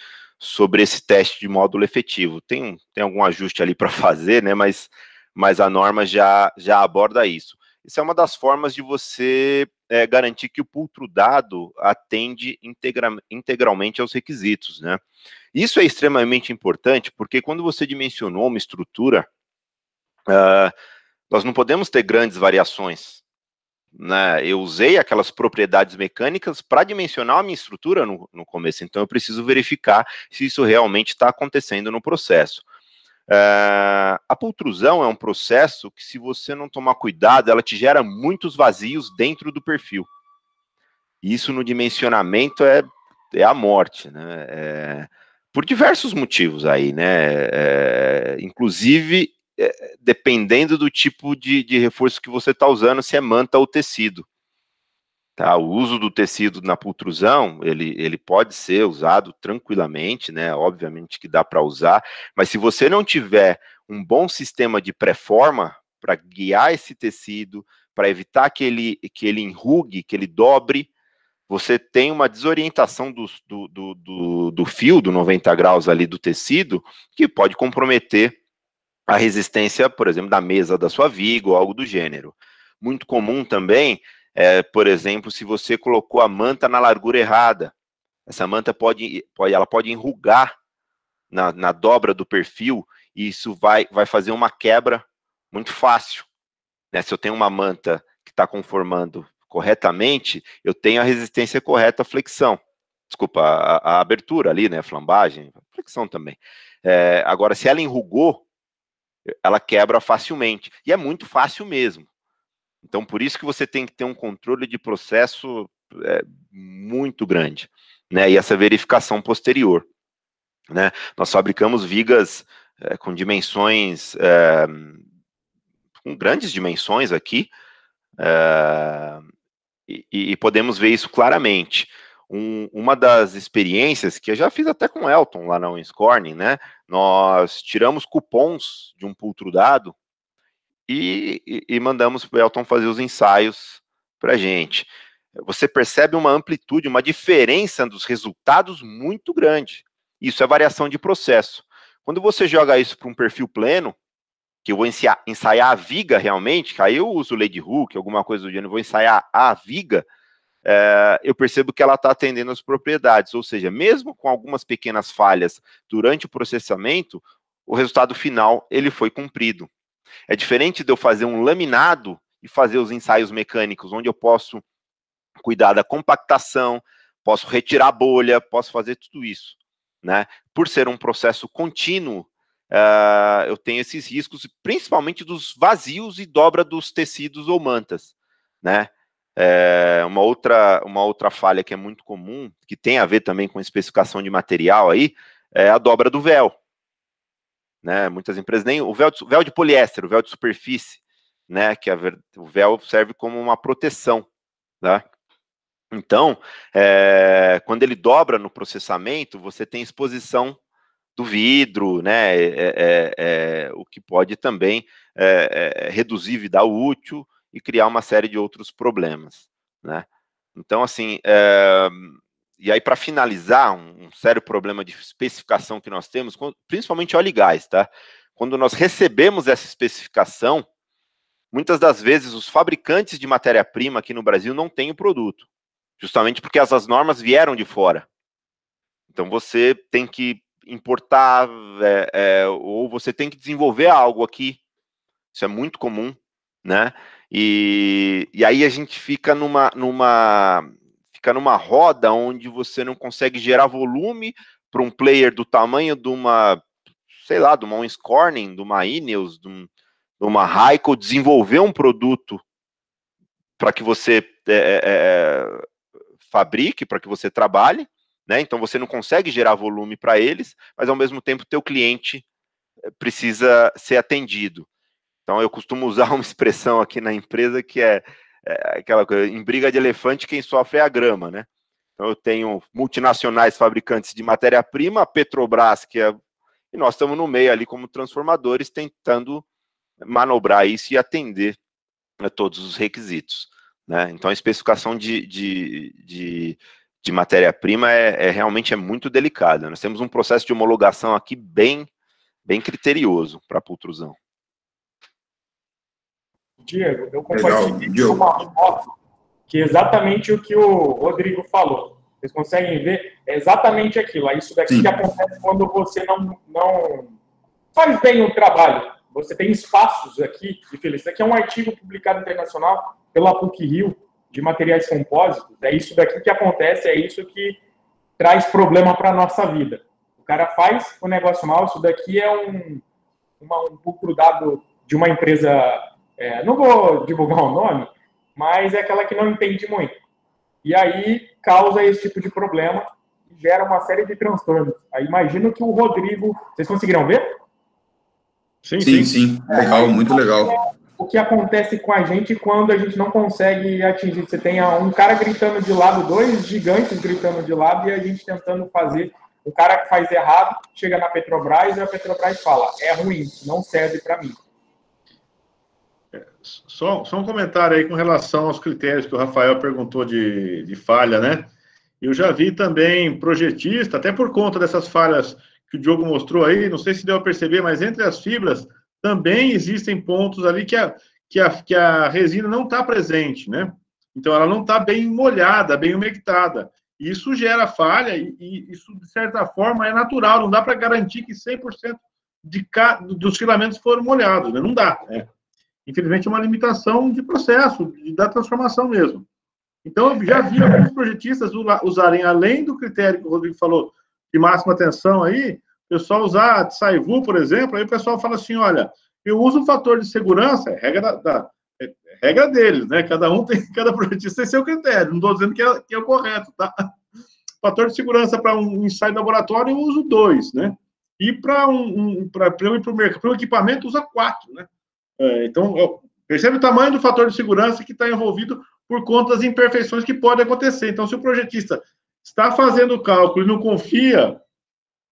esse teste de módulo efetivo. Tem algum ajuste ali para fazer, né, mas a norma já aborda isso. Isso é uma das formas de você garantir que o pultrudado atende integralmente aos requisitos, né. Isso é extremamente importante, porque quando você dimensionou uma estrutura, nós não podemos ter grandes variações, né? Eu usei aquelas propriedades mecânicas para dimensionar a minha estrutura no começo, então eu preciso verificar se isso realmente está acontecendo no processo. A pultrusão é um processo que, se você não tomar cuidado, ela te gera muitos vazios dentro do perfil. Isso no dimensionamento é a morte, né? Por diversos motivos aí, né? Inclusive, dependendo do tipo de reforço que você está usando, se é manta ou tecido. Tá? O uso do tecido na pultrusão, ele pode ser usado tranquilamente, né? Obviamente que dá para usar, mas se você não tiver um bom sistema de pré-forma para guiar esse tecido, para evitar que ele enrugue, que ele dobre, você tem uma desorientação do fio, do 90 graus ali do tecido, que pode comprometer a resistência, por exemplo, da mesa da sua viga ou algo do gênero. Muito comum também, por exemplo, se você colocou a manta na largura errada, essa manta pode enrugar na dobra do perfil, e isso vai fazer uma quebra muito fácil, né? Se eu tenho uma manta que está conformando corretamente, eu tenho a resistência correta à flexão. Desculpa, a abertura ali, né? Flambagem, flexão também. Agora, se ela enrugou, ela quebra facilmente, e é muito fácil mesmo. Então, por isso que você tem que ter um controle de processo muito grande, né? E essa verificação posterior, né? Nós fabricamos vigas com dimensões, com grandes dimensões aqui, e podemos ver isso claramente. Uma das experiências que eu já fiz até com o Elton lá na Owens-Corning, né? Nós tiramos cupons de um pultrudado e mandamos para o Elton fazer os ensaios para a gente. Você percebe uma amplitude, uma diferença dos resultados muito grande. Isso é variação de processo. Quando você joga isso para um perfil pleno, que eu vou ensaiar a viga realmente, que aí eu uso Lady Hook, alguma coisa do gênero, vou ensaiar a viga, eu percebo que ela está atendendo as propriedades, ou seja, mesmo com algumas pequenas falhas durante o processamento, o resultado final ele foi cumprido. É diferente de eu fazer um laminado e fazer os ensaios mecânicos, onde eu posso cuidar da compactação, posso retirar a bolha, posso fazer tudo isso, né? Por ser um processo contínuo, eu tenho esses riscos, principalmente dos vazios e dobra dos tecidos ou mantas, né? Uma outra falha que é muito comum, que tem a ver também com especificação de material aí, é a dobra do véu, né? Muitas empresas nem o véu de poliéster, o véu de superfície, né? Que o véu serve como uma proteção, tá? Então, quando ele dobra no processamento, você tem exposição do vidro, né? O que pode também reduzir vida útil e criar uma série de outros problemas, né? Então, assim, e aí, para finalizar, um sério problema de especificação que nós temos, principalmente óleo e gás, tá? Quando nós recebemos essa especificação, muitas das vezes os fabricantes de matéria-prima aqui no Brasil não têm o produto. justamente porque essas normas vieram de fora. Então você tem que importar, ou você tem que desenvolver algo aqui. Isso é muito comum, né? E aí a gente fica numa roda onde você não consegue gerar volume para um player do tamanho de uma, sei lá, de uma Owens Corning, de uma Ineos, de uma Raikkonen, desenvolver um produto para que você fabrique, para que você trabalhe, né? Então você não consegue gerar volume para eles, mas ao mesmo tempo teu cliente precisa ser atendido. Então eu costumo usar uma expressão aqui na empresa que é aquela coisa, em briga de elefante quem sofre é a grama, né? Então eu tenho multinacionais fabricantes de matéria-prima, a Petrobras, e nós estamos no meio ali como transformadores tentando manobrar isso e atender todos os requisitos, né? Então a especificação de matéria-prima realmente muito delicada. Nós temos um processo de homologação aqui bem criterioso para a pultrusão. Diego, eu compartilhei uma foto que é exatamente o que o Rodrigo falou. Vocês conseguem ver? É exatamente aquilo. É isso daqui que acontece quando você não faz bem o trabalho. Você tem espaços aqui, isso aqui é um artigo publicado internacional pela PUC-Rio, de materiais compósitos. É isso daqui que acontece, é isso que traz problema para a nossa vida. O cara faz o negócio mal, isso daqui é um pulcro dado de uma empresa, não vou divulgar o nome, mas é aquela que não entende muito. E aí causa esse tipo de problema e gera uma série de transtornos. Aí imagino que o Rodrigo... Vocês conseguiram ver? Sim. Legal, muito legal. O que acontece com a gente quando a gente não consegue atingir. Você tem um cara gritando de lado, dois gigantes gritando de lado, e a gente tentando fazer. O cara que faz errado chega na Petrobras e a Petrobras fala: é ruim, não serve para mim. Só um comentário aí com relação aos critérios que o Rafael perguntou de falha, né? Eu já vi também projetista, até por conta dessas falhas que o Diogo mostrou aí, não sei se deu a perceber, mas entre as fibras também existem pontos ali que a resina não está presente, né? Então, ela não está bem molhada, bem umectada. Isso gera falha e isso, de certa forma, é natural. Não dá para garantir que 100% dos filamentos foram molhados, né? Não dá, né? Infelizmente, é uma limitação de processo, da transformação mesmo. Então, eu já vi alguns projetistas usarem, além do critério que o Rodrigo falou, de máxima atenção aí, o pessoal usar Saivu, por exemplo, aí o pessoal fala assim, olha, eu uso o fator de segurança, regra deles, né? Cada projetista tem seu critério, não estou dizendo que é o correto, tá? Fator de segurança para um ensaio de laboratório, eu uso 2, né? E para o equipamento, usa 4, né? Então, percebe o tamanho do fator de segurança que está envolvido por conta das imperfeições que podem acontecer. Então, se o projetista está fazendo o cálculo e não confia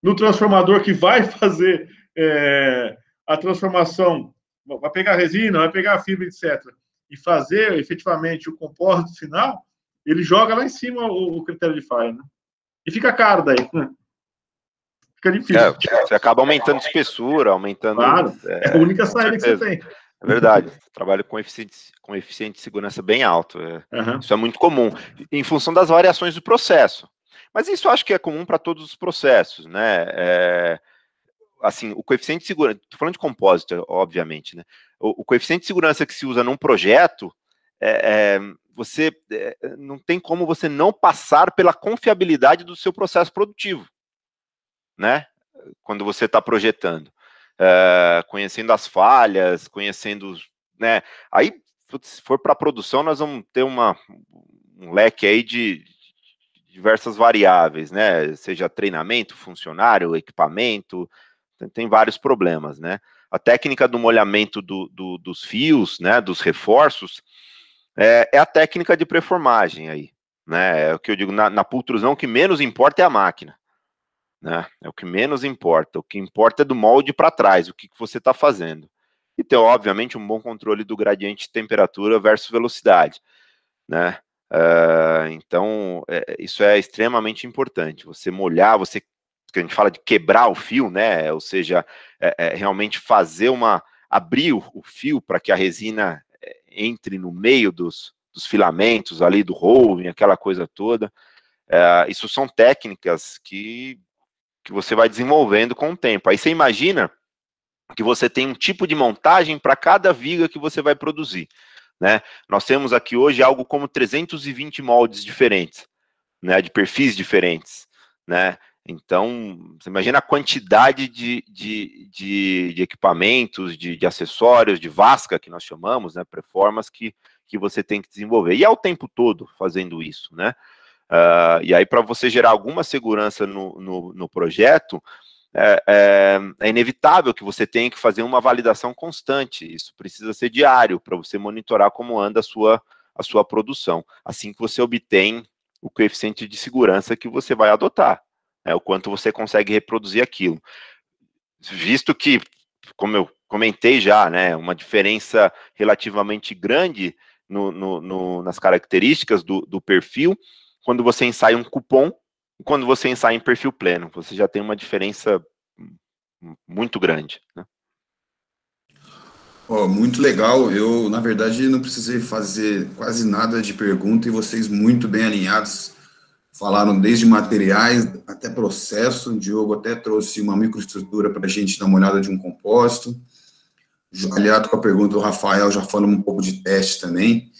no transformador que vai fazer a transformação, vai pegar a resina, vai pegar a fibra, etc., e fazer efetivamente o compósito final, ele joga lá em cima o critério de falha, né? E fica caro daí, né? Fica difícil. Você acaba aumentando a espessura, aumentando... Claro, é a única saída que você tem. É verdade, trabalho com eficiente de segurança bem alto. Isso é muito comum, em função das variações do processo. Mas isso eu acho que é comum para todos os processos, né? Assim, o coeficiente de segurança, estou falando de compósito, obviamente, né? O coeficiente de segurança que se usa num projeto, você não tem como você não passar pela confiabilidade do seu processo produtivo, né? Quando você está projetando. Conhecendo as falhas, conhecendo, né? Aí, se for para a produção, nós vamos ter um leque aí de diversas variáveis, né? Seja treinamento, funcionário, equipamento, tem vários problemas, né? A técnica do molhamento dos fios, né? Dos reforços, é a técnica de preformagem aí, né? É o que eu digo, na pultrusão, o que menos importa é a máquina. Né? É o que menos importa. O que importa é do molde para trás, o que você está fazendo. E ter, obviamente, um bom controle do gradiente de temperatura versus velocidade. Né? Então, isso é extremamente importante. Você molhar, que a gente fala de quebrar o fio, né? Ou seja, realmente abrir o fio para que a resina entre no meio dos dos filamentos ali, do roving, aquela coisa toda. Isso são técnicas que você vai desenvolvendo com o tempo. Aí você imagina que você tem um tipo de montagem para cada viga que você vai produzir, né? Nós temos aqui hoje algo como 320 moldes diferentes, né, de perfis diferentes, né? Então, você imagina a quantidade de equipamentos, de acessórios, de vasca, que nós chamamos, né, preformas, que você tem que desenvolver. E é o tempo todo fazendo isso, né? E aí, para você gerar alguma segurança no projeto, é inevitável que você tenha que fazer uma validação constante. Isso precisa ser diário, para você monitorar como anda a sua produção. Assim que você obtém o coeficiente de segurança que você vai adotar, o quanto você consegue reproduzir aquilo. Visto que, como eu comentei já, né, uma diferença relativamente grande nas características do perfil, quando você ensaia um cupom, e quando você ensaia em perfil pleno, você já tem uma diferença muito grande, né? Muito legal. Eu, na verdade, não precisei fazer quase nada de pergunta e vocês muito bem alinhados. Falaram desde materiais até processo. O Diogo até trouxe uma microestrutura para a gente dar uma olhada de um composto. Aliado com a pergunta do Rafael, já falamos um pouco de teste também.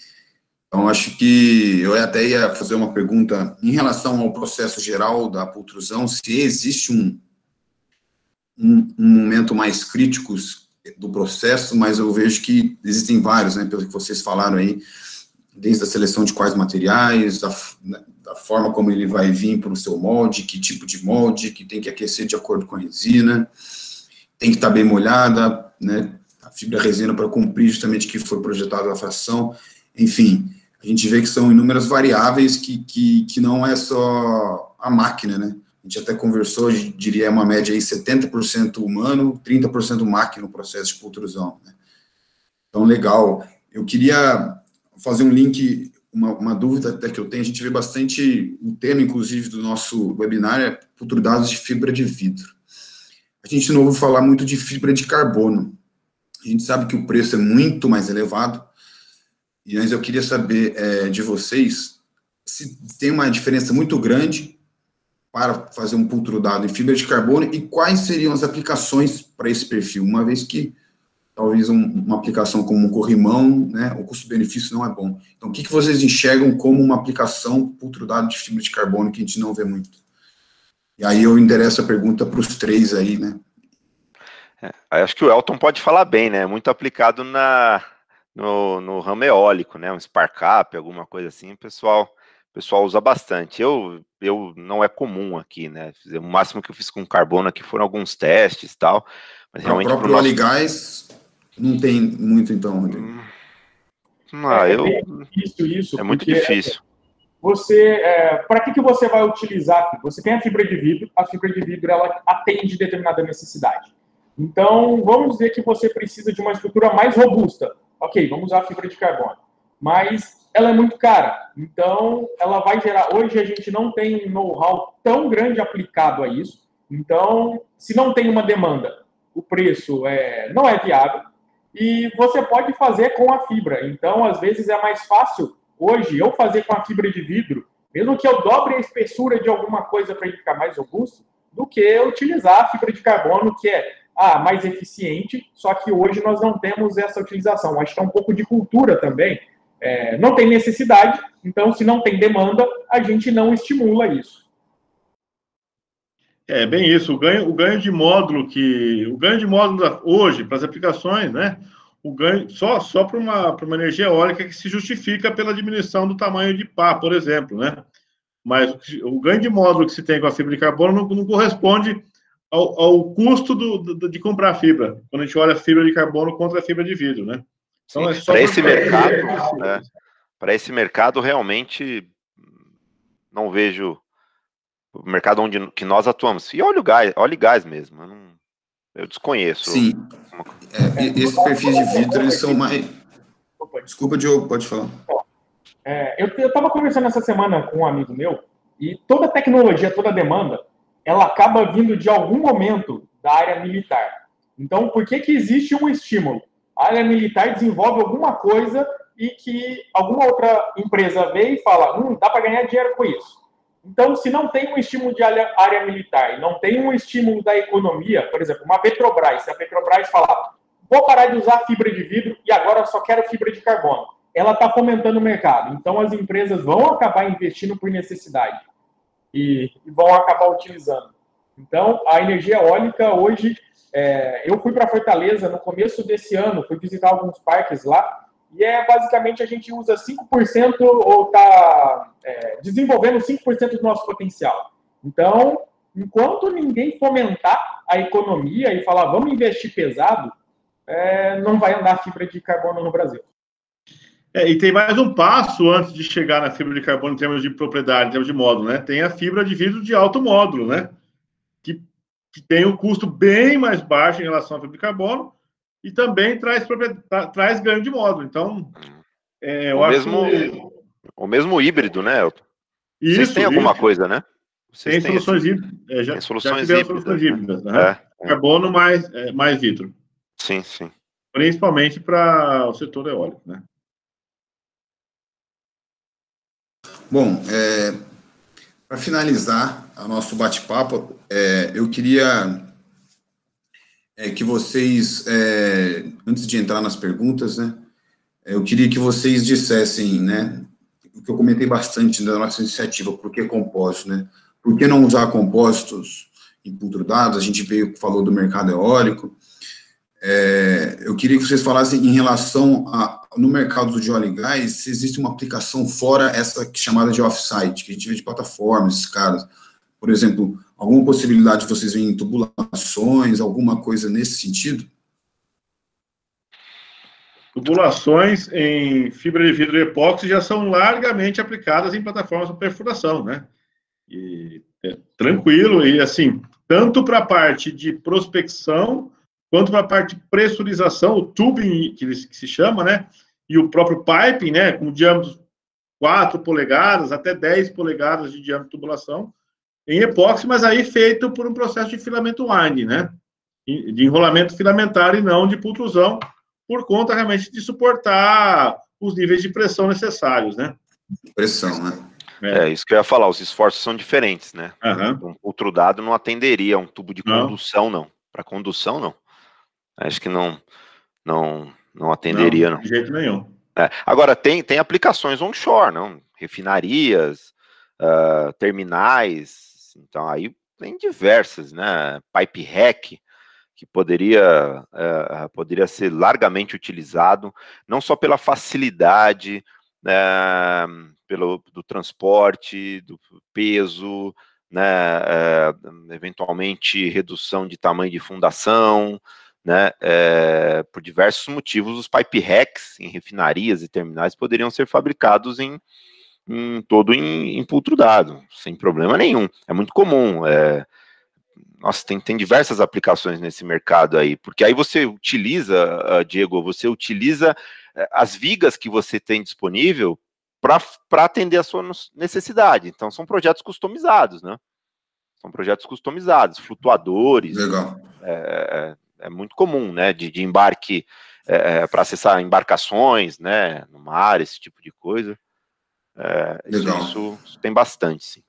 Então, acho que eu até ia fazer uma pergunta em relação ao processo geral da pultrusão, se existe um momento mais crítico do processo, mas eu vejo que existem vários, né, pelo que vocês falaram aí, desde a seleção de quais materiais, da forma como ele vai vir para o seu molde, que tipo de molde, que tem que aquecer de acordo com a resina, tem que estar bem molhada, né, a fibra resina para cumprir justamente o que foi projetado a fração, enfim, a gente vê que são inúmeras variáveis que não é só a máquina, né? A gente até conversou, diria uma média aí 70% humano, 30% máquina no processo de pultrusão, né? Então, legal. Eu queria fazer um link, uma dúvida até que eu tenho, a gente vê bastante, o tema, inclusive, do nosso webinar é pultrudados de fibra de vidro. A gente não ouve falar muito de fibra de carbono. A gente sabe que o preço é muito mais elevado, mas eu queria saber de vocês se tem uma diferença muito grande para fazer um pultrudado em fibra de carbono e quais seriam as aplicações para esse perfil, uma vez que talvez uma aplicação como um corrimão, né, o custo-benefício não é bom. Então, o que vocês enxergam como uma aplicação pultrudado de fibra de carbono que a gente não vê muito? E aí eu endereço a pergunta para os três aí, né? Acho que o Elton pode falar bem, né? Muito aplicado no ramo eólico, né? Um spark up, alguma coisa assim, o pessoal usa bastante. Eu não é comum aqui, né? O máximo que eu fiz com carbono aqui foram alguns testes e tal. Mas realmente o próprio óleo e gás não tem muito, então, Rodrigo. Isso, é muito difícil. Para que você vai utilizar? Você tem a fibra de vidro ela atende determinada necessidade. Então, vamos dizer que você precisa de uma estrutura mais robusta. Ok, vamos usar a fibra de carbono. Mas ela é muito cara. Então, ela vai gerar... Hoje, a gente não tem um know-how tão grande aplicado a isso. Então, se não tem uma demanda, o preço não é viável. E você pode fazer com a fibra. Então, às vezes, é mais fácil, hoje, eu fazer com a fibra de vidro, mesmo que eu dobre a espessura de alguma coisa para ele ficar mais robusto, do que utilizar a fibra de carbono, que é mais eficiente, só que hoje nós não temos essa utilização. Acho que é um pouco de cultura também. Não tem necessidade, então se não tem demanda, a gente não estimula isso. Bem isso. O ganho de módulo hoje, para as aplicações, né? O ganho só para uma energia eólica que se justifica pela diminuição do tamanho de pá, por exemplo, né? Mas o ganho de módulo que se tem com a fibra de carbono não corresponde ao custo de comprar a fibra, quando a gente olha a fibra de carbono contra a fibra de vidro, né? Então, para esse mercado, realmente não vejo o mercado que nós atuamos. E óleo e gás mesmo, eu desconheço. Sim, esses perfis de vidro, eles são mais... Desculpa, Diogo, pode falar. Eu estava conversando essa semana com um amigo meu, e toda tecnologia, toda demanda, ela acaba vindo de algum momento da área militar. Então, por que existe um estímulo? A área militar desenvolve alguma coisa e que alguma outra empresa vê e fala, dá para ganhar dinheiro com isso. Então, se não tem um estímulo de área militar e não tem um estímulo da economia, por exemplo, uma Petrobras, se a Petrobras falar, vou parar de usar fibra de vidro e agora só quero fibra de carbono, ela está fomentando o mercado. Então, as empresas vão acabar investindo por necessidade e vão acabar utilizando. Então, a energia eólica hoje, eu fui para Fortaleza no começo desse ano, fui visitar alguns parques lá, e basicamente a gente usa 5% ou está desenvolvendo 5% do nosso potencial. Então, enquanto ninguém fomentar a economia e falar vamos investir pesado, não vai andar fibra de carbono no Brasil. E tem mais um passo antes de chegar na fibra de carbono em termos de propriedade, em termos de módulo, né? Tem a fibra de vidro de alto módulo, né? Que tem um custo bem mais baixo em relação à fibra de carbono e também traz ganho de módulo. Então, o mesmo híbrido, né, Elton? Isso, vocês têm alguma coisa, né? Tem soluções híbridas. Tem soluções híbridas. Né? Carbono mais vidro. Sim, sim. Principalmente para o setor eólico, né? Bom, para finalizar o nosso bate-papo, eu queria que vocês, antes de entrar nas perguntas, né, eu queria que vocês dissessem, né, o que eu comentei bastante da nossa iniciativa, por que compósito, né? Por que não usar compósitos empoltrodados? A gente falou do mercado eólico. Eu queria que vocês falassem em relação no mercado de óleo e gás, se existe uma aplicação fora essa chamada de off-site, que a gente vê de plataformas, esses caras. Por exemplo, alguma possibilidade de vocês verem tubulações, alguma coisa nesse sentido? Tubulações em fibra de vidro e epóxi já são largamente aplicadas em plataformas de perfuração, né? E tranquilo, e assim, tanto para a parte de prospecção, quanto para a parte de pressurização, o tubing, que se chama, né? E o próprio piping, né? Com diâmetro 4 polegadas até 10 polegadas de diâmetro de tubulação, em epóxi, mas aí feito por um processo de filamento winding, né? De enrolamento filamentar e não de pultrusão, por conta realmente de suportar os níveis de pressão necessários, né? Pressão, né? Isso que eu ia falar, os esforços são diferentes, né? Uhum. Um pultrudado não atenderia a um tubo de condução, não. Para condução, não. Acho que não atenderia, não. De jeito nenhum. Agora, tem aplicações onshore, não? Refinarias, terminais, então aí tem diversas, né? Pipe rack, que poderia ser largamente utilizado, não só pela facilidade do transporte, do peso, né, eventualmente redução de tamanho de fundação, né, por diversos motivos, os pipe racks em refinarias e terminais poderiam ser fabricados em pultrudado, sem problema nenhum. É muito comum. Nossa, tem diversas aplicações nesse mercado aí, porque aí você utiliza, Diego, você utiliza as vigas que você tem disponível para atender a sua necessidade. Então, são projetos customizados, né? São projetos customizados, flutuadores. Legal. É muito comum, né? De embarque, para acessar embarcações, né? No mar, esse tipo de coisa. Isso tem bastante, sim.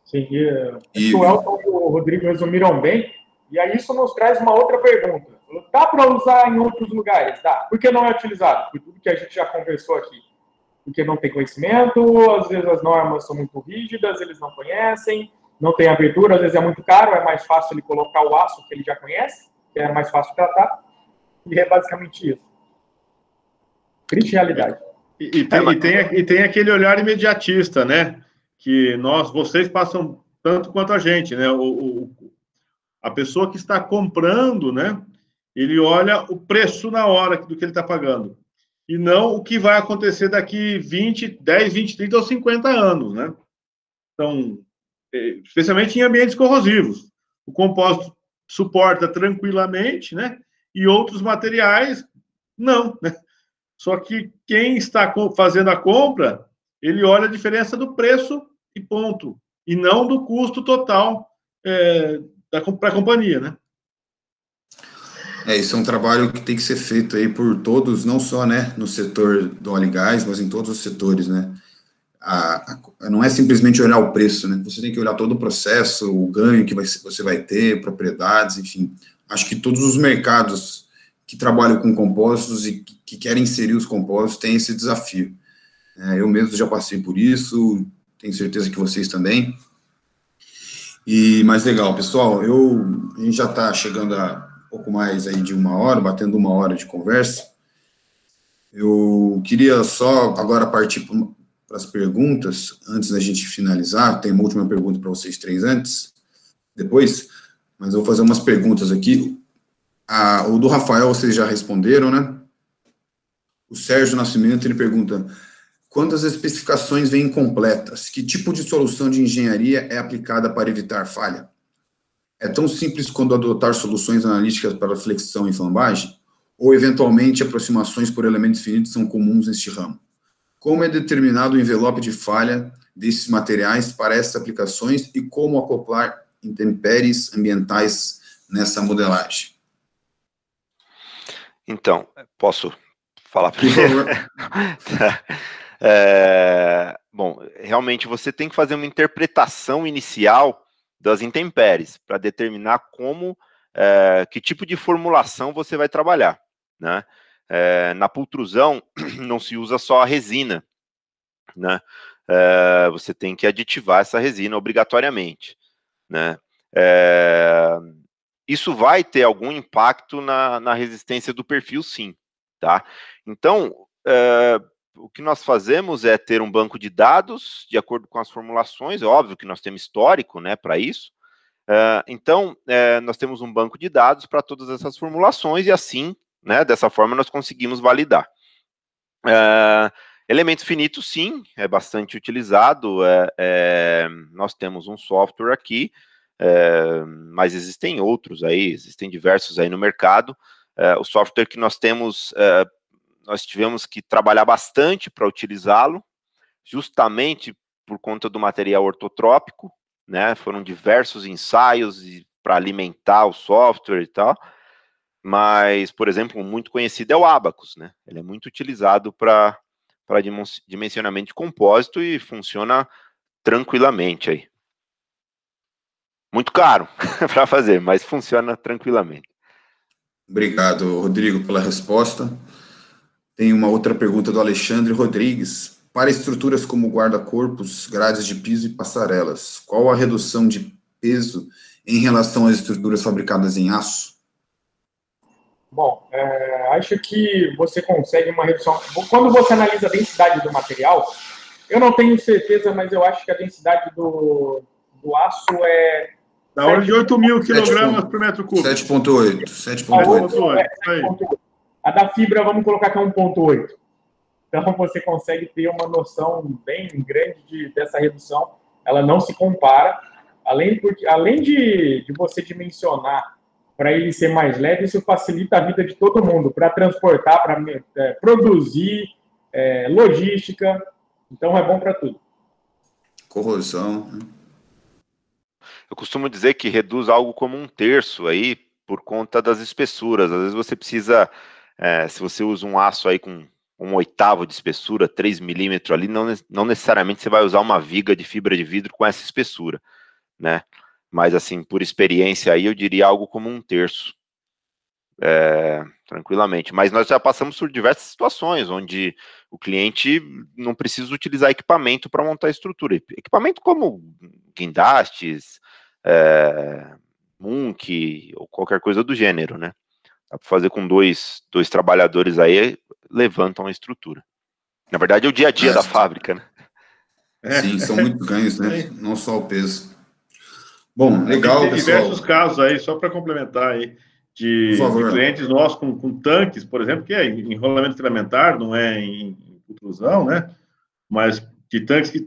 Sim, acho que o Elton e o Rodrigo resumiram bem, e aí isso nos traz uma outra pergunta. Dá para usar em outros lugares? Dá. Por que não é utilizado? Por tudo que a gente já conversou aqui. Porque não tem conhecimento, às vezes as normas são muito rígidas, eles não conhecem, não tem abertura, às vezes é muito caro, é mais fácil ele colocar o aço que ele já conhece, que é mais fácil tratar, e é basicamente isso. Triste realidade. E tem aquele olhar imediatista, né? Que vocês passam tanto quanto a gente, né? A pessoa que está comprando, né? Ele olha o preço na hora do que ele está pagando. E não o que vai acontecer daqui 10, 20, 30 ou 50 anos, né? Então, especialmente em ambientes corrosivos. O compósito suporta tranquilamente, né? E outros materiais, não, né? Só que quem está fazendo a compra, ele olha a diferença do preço e ponto. E não do custo total para a companhia, né? Isso é um trabalho que tem que ser feito aí por todos, não só, né, no setor do óleo e gás, mas em todos os setores, né? Não é simplesmente olhar o preço, né? Você tem que olhar todo o processo, o ganho que você vai ter, propriedades, enfim. Acho que todos os mercados que trabalham com compósitos e que querem inserir os compósitos têm esse desafio. Eu mesmo já passei por isso, tenho certeza que vocês também. Mas legal, pessoal, a gente já está chegando a pouco mais aí de 1 hora, batendo 1 hora de conversa. Eu queria só agora partir para as perguntas, antes da gente finalizar. Tem uma última pergunta para vocês três depois, mas eu vou fazer umas perguntas aqui. O do Rafael vocês já responderam, né? O Sérgio Nascimento, ele pergunta: quantas especificações vêm incompletas? Que tipo de solução de engenharia é aplicada para evitar falha? É tão simples quando adotar soluções analíticas para flexão e flambagem? Ou, eventualmente, aproximações por elementos finitos são comuns neste ramo? Como é determinado o envelope de falha desses materiais para essas aplicações e como acoplar intempéries ambientais nessa modelagem? Então, posso falar primeiro? Por favor. Bom, realmente você tem que fazer uma interpretação inicial das intempéries para determinar que tipo de formulação você vai trabalhar, né? Na pultrusão não se usa só a resina, né? Você tem que aditivar essa resina obrigatoriamente, né? Isso vai ter algum impacto na resistência do perfil, sim, tá? Então, o que nós fazemos é ter um banco de dados de acordo com as formulações. É óbvio que nós temos histórico, né, para isso. Então, nós temos um banco de dados para todas essas formulações e assim, né, dessa forma nós conseguimos validar. Elementos finitos, sim, é bastante utilizado. Nós temos um software aqui, mas existem outros aí, existem diversos aí no mercado. O software que nós temos, nós tivemos que trabalhar bastante para utilizá-lo, justamente por conta do material ortotrópico, né? Foram diversos ensaios para alimentar o software e tal. Mas, por exemplo, um muito conhecido é o Abacus, né? Ele é muito utilizado para dimensionamento de compósito e funciona tranquilamente aí. Muito caro para fazer, mas funciona tranquilamente. Obrigado, Rodrigo, pela resposta. Tem uma outra pergunta do Alexandre Rodrigues. Para estruturas como guarda-corpos, grades de piso e passarelas, qual a redução de peso em relação às estruturas fabricadas em aço? Bom, acho que você consegue uma redução. Quando você analisa a densidade do material, eu não tenho certeza, mas eu acho que a densidade do aço é... Da ordem de 8.000 quilogramas por metro cúbico. 7,8. 7,8. A da fibra, vamos colocar que é 1,8. Então, você consegue ter uma noção bem grande dessa redução. Ela não se compara. Além de você dimensionar para ele ser mais leve, isso facilita a vida de todo mundo, para transportar, para produzir, logística. Então, é bom para tudo. Corrosão. Eu costumo dizer que reduz algo como 1/3 aí, por conta das espessuras. Às vezes você precisa, se você usa um aço aí com 1/8 de espessura, 3 milímetros ali, não necessariamente você vai usar uma viga de fibra de vidro com essa espessura, né? Mas, assim, por experiência aí, eu diria algo como 1/3. Tranquilamente. Mas nós já passamos por diversas situações onde o cliente não precisa utilizar equipamento para montar a estrutura. Equipamento como guindastes, Munk, ou qualquer coisa do gênero, né? Dá para fazer com dois trabalhadores aí, levantam a estrutura. Na verdade, é o dia a dia da fábrica, né? Sim, são muitos ganhos, né? Não só o peso. Bom, legal, tem pessoal. Diversos casos aí, só para complementar aí, de clientes nossos com tanques, por exemplo, que é em rolamento filamentar, não é em pultrusão, né? Mas de tanques que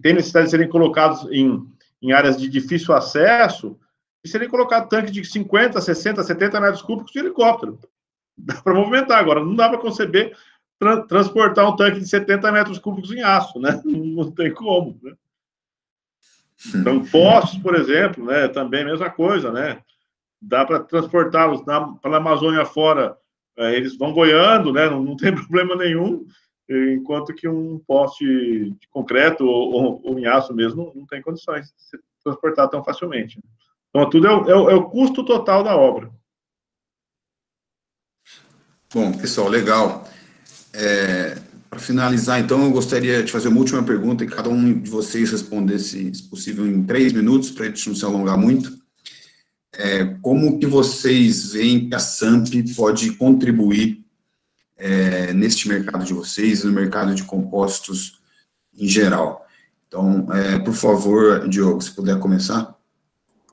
tem necessidade de serem colocados em áreas de difícil acesso, e serem colocados tanques de 50, 60, 70 metros cúbicos de helicóptero. Dá para movimentar. Agora, não dá para conceber transportar um tanque de 70 metros cúbicos em aço, né? Não tem como, né? Então, postos, por exemplo, né? Também a mesma coisa, né? dá para transportá-los para a Amazônia fora, eles vão boiando, né? Não tem problema nenhum, enquanto que um poste de concreto ou em aço mesmo não tem condições de se transportar tão facilmente. Então, tudo é o custo total da obra. Bom, pessoal, legal. Para finalizar, então, eu gostaria de fazer uma última pergunta e cada um de vocês respondesse, se possível, em 3 minutos, para a gente não se alongar muito. Como que vocês veem que a SAMP pode contribuir neste mercado de vocês, no mercado de compostos em geral? Então, por favor, Diogo, se puder começar.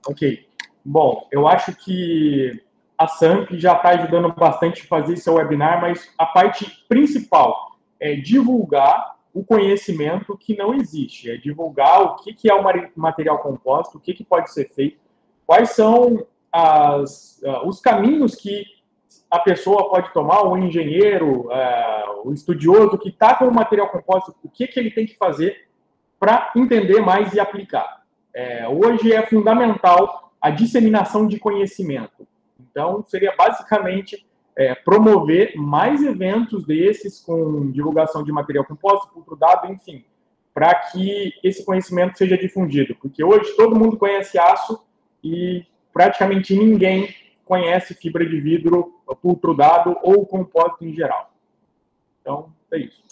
Ok. Bom, eu acho que a SAMP já está ajudando bastante a fazer esse webinar, mas a parte principal é divulgar o conhecimento que não existe, é divulgar o que é o material composto, o que pode ser feito, quais são os caminhos que a pessoa pode tomar, o engenheiro, o estudioso que está com o material composto, o que ele tem que fazer para entender mais e aplicar. Hoje é fundamental a disseminação de conhecimento. Então, seria basicamente promover mais eventos desses com divulgação de material composto, filtro-dado, enfim, para que esse conhecimento seja difundido. Porque hoje todo mundo conhece aço e praticamente ninguém conhece fibra de vidro, filtro-dado ou compósito em geral. Então, é isso.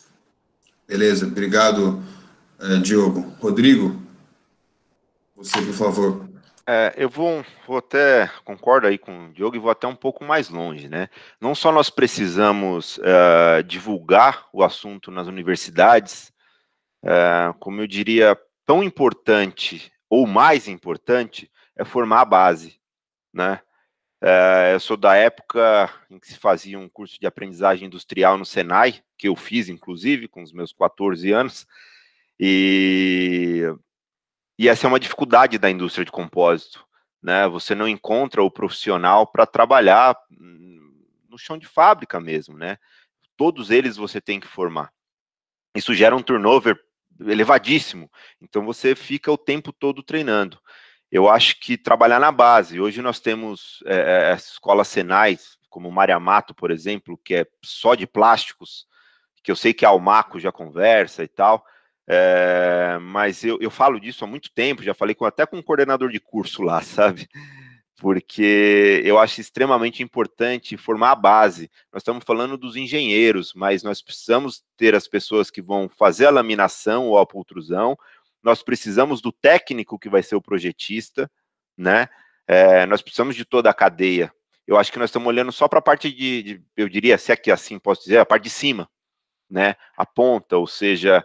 Beleza, obrigado, Diogo. Rodrigo, você, por favor. Eu vou até, concordo aí com o Diogo, e vou até um pouco mais longe, né? Não só nós precisamos divulgar o assunto nas universidades, como eu diria, tão importante, ou mais importante, é formar a base, né? Eu sou da época em que se fazia um curso de aprendizagem industrial no Senai, que eu fiz, inclusive, com os meus 14 anos, e essa é uma dificuldade da indústria de compósito, né? Você não encontra o profissional para trabalhar no chão de fábrica mesmo, né? Todos eles você tem que formar. Isso gera um turnover elevadíssimo, então você fica o tempo todo treinando. Eu acho que trabalhar na base, hoje nós temos escolas Senais, como Maria Mato, por exemplo, que é só de plásticos, que eu sei que a Almaco já conversa e tal, mas eu falo disso há muito tempo, já falei até com um coordenador de curso lá, sabe? Porque eu acho extremamente importante formar a base. Nós estamos falando dos engenheiros, mas nós precisamos ter as pessoas que vão fazer a laminação ou a pultrusão, nós precisamos do técnico que vai ser o projetista, né? Nós precisamos de toda a cadeia. Eu acho que nós estamos olhando só para a parte eu diria, se é que assim posso dizer, a parte de cima, né? A ponta, ou seja,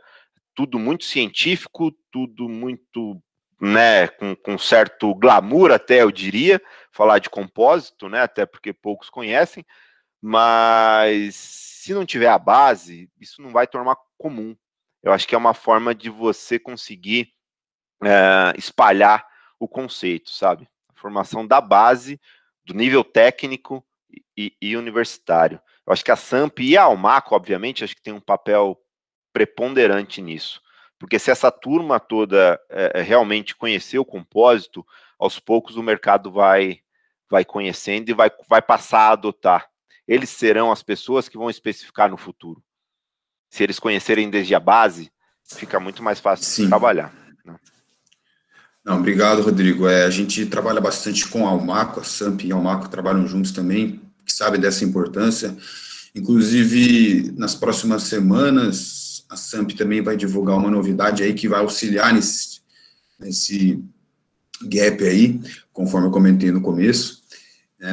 tudo muito científico, tudo muito, né, com certo glamour até, eu diria, falar de compósito, né? Até porque poucos conhecem, mas se não tiver a base, isso não vai tornar comum. Eu acho que é uma forma de você conseguir espalhar o conceito, sabe? A formação da base, do nível técnico e universitário. Eu acho que a SAMP e a Almaco, obviamente, acho que tem um papel preponderante nisso. Porque se essa turma toda realmente conhecer o compósito, aos poucos o mercado vai conhecendo e vai passar a adotar. Eles serão as pessoas que vão especificar no futuro. Se eles conhecerem desde a base, fica muito mais fácil de trabalhar. Né? Não, obrigado, Rodrigo. A gente trabalha bastante com a Almaco, a SAMP e a Almaco trabalham juntos também, que sabem dessa importância. Inclusive, nas próximas semanas, a SAMP também vai divulgar uma novidade aí que vai auxiliar nesse gap aí, conforme eu comentei no começo.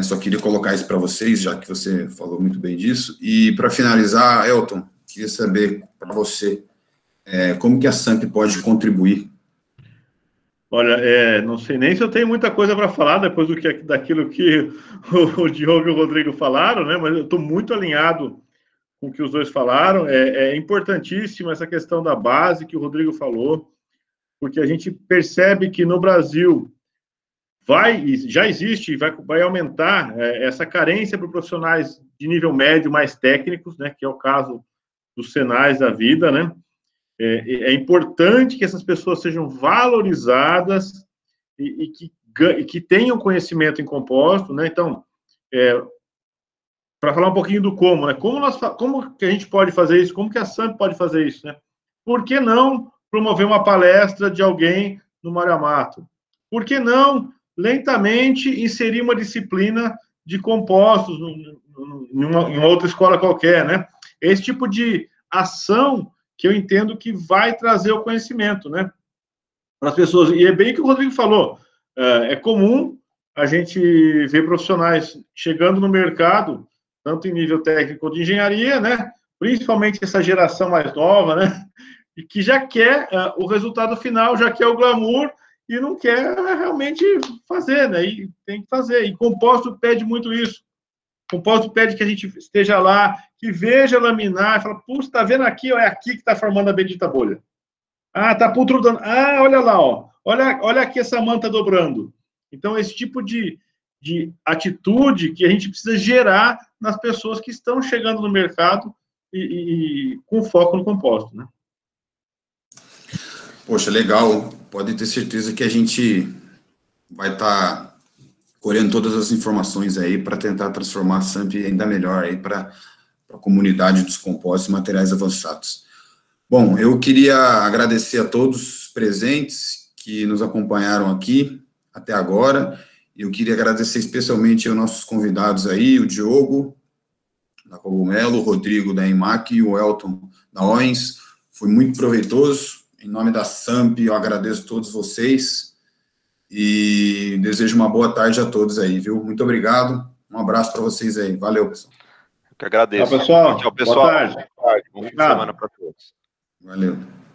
Só queria colocar isso para vocês, já que você falou muito bem disso. E, para finalizar, Elton, queria saber para você como que a SAMP pode contribuir. Olha, não sei nem se eu tenho muita coisa para falar depois daquilo que o Diogo e o Rodrigo falaram, né? Mas eu estou muito alinhado com o que os dois falaram. É importantíssima essa questão da base que o Rodrigo falou, porque a gente percebe que no Brasil já existe e vai aumentar essa carência para profissionais de nível médio mais técnicos, né? Que é o caso dos Senais da vida, né? É importante que essas pessoas sejam valorizadas e que que tenham conhecimento em composto, né? Então, para falar um pouquinho do como, né? Como que a gente pode fazer isso? Como que a SAMP pode fazer isso, né? Por que não promover uma palestra de alguém no Mário Amato? Por que não, lentamente, inserir uma disciplina de compostos em uma outra escola qualquer, né? Esse tipo de ação que eu entendo que vai trazer o conhecimento, né? Para as pessoas. E é bem o que o Rodrigo falou. É comum a gente ver profissionais chegando no mercado, tanto em nível técnico de engenharia, né? Principalmente essa geração mais nova, né? E que já quer o resultado final, já quer o glamour e não quer realmente fazer, né? E tem que fazer. E composto pede muito isso. Composto pede que a gente esteja lá, que veja laminar, fala, puxa, tá vendo aqui? Ó, é aqui que está formando a bendita bolha. Ah, tá pultrudando. Ah, olha lá, ó. Olha aqui essa manta dobrando. Então, esse tipo de atitude que a gente precisa gerar nas pessoas que estão chegando no mercado e com foco no composto, né? Poxa, legal. Pode ter certeza que a gente vai estar colhendo todas as informações aí para tentar transformar a SAMP ainda melhor aí para a comunidade dos compostos e materiais avançados. Bom, eu queria agradecer a todos os presentes que nos acompanharam aqui até agora. Eu queria agradecer especialmente aos nossos convidados aí, o Diogo, da Cogumelo, o Rodrigo, da EMAC e o Elton, da OENS. Foi muito proveitoso. Em nome da SAMP, eu agradeço a todos vocês e desejo uma boa tarde a todos aí, viu? Muito obrigado. Um abraço para vocês aí. Valeu, pessoal. Eu que agradeço. Tchau, pessoal. Tchau, pessoal. Boa tarde. Boa tarde. Bom fim de semana para todos. Valeu.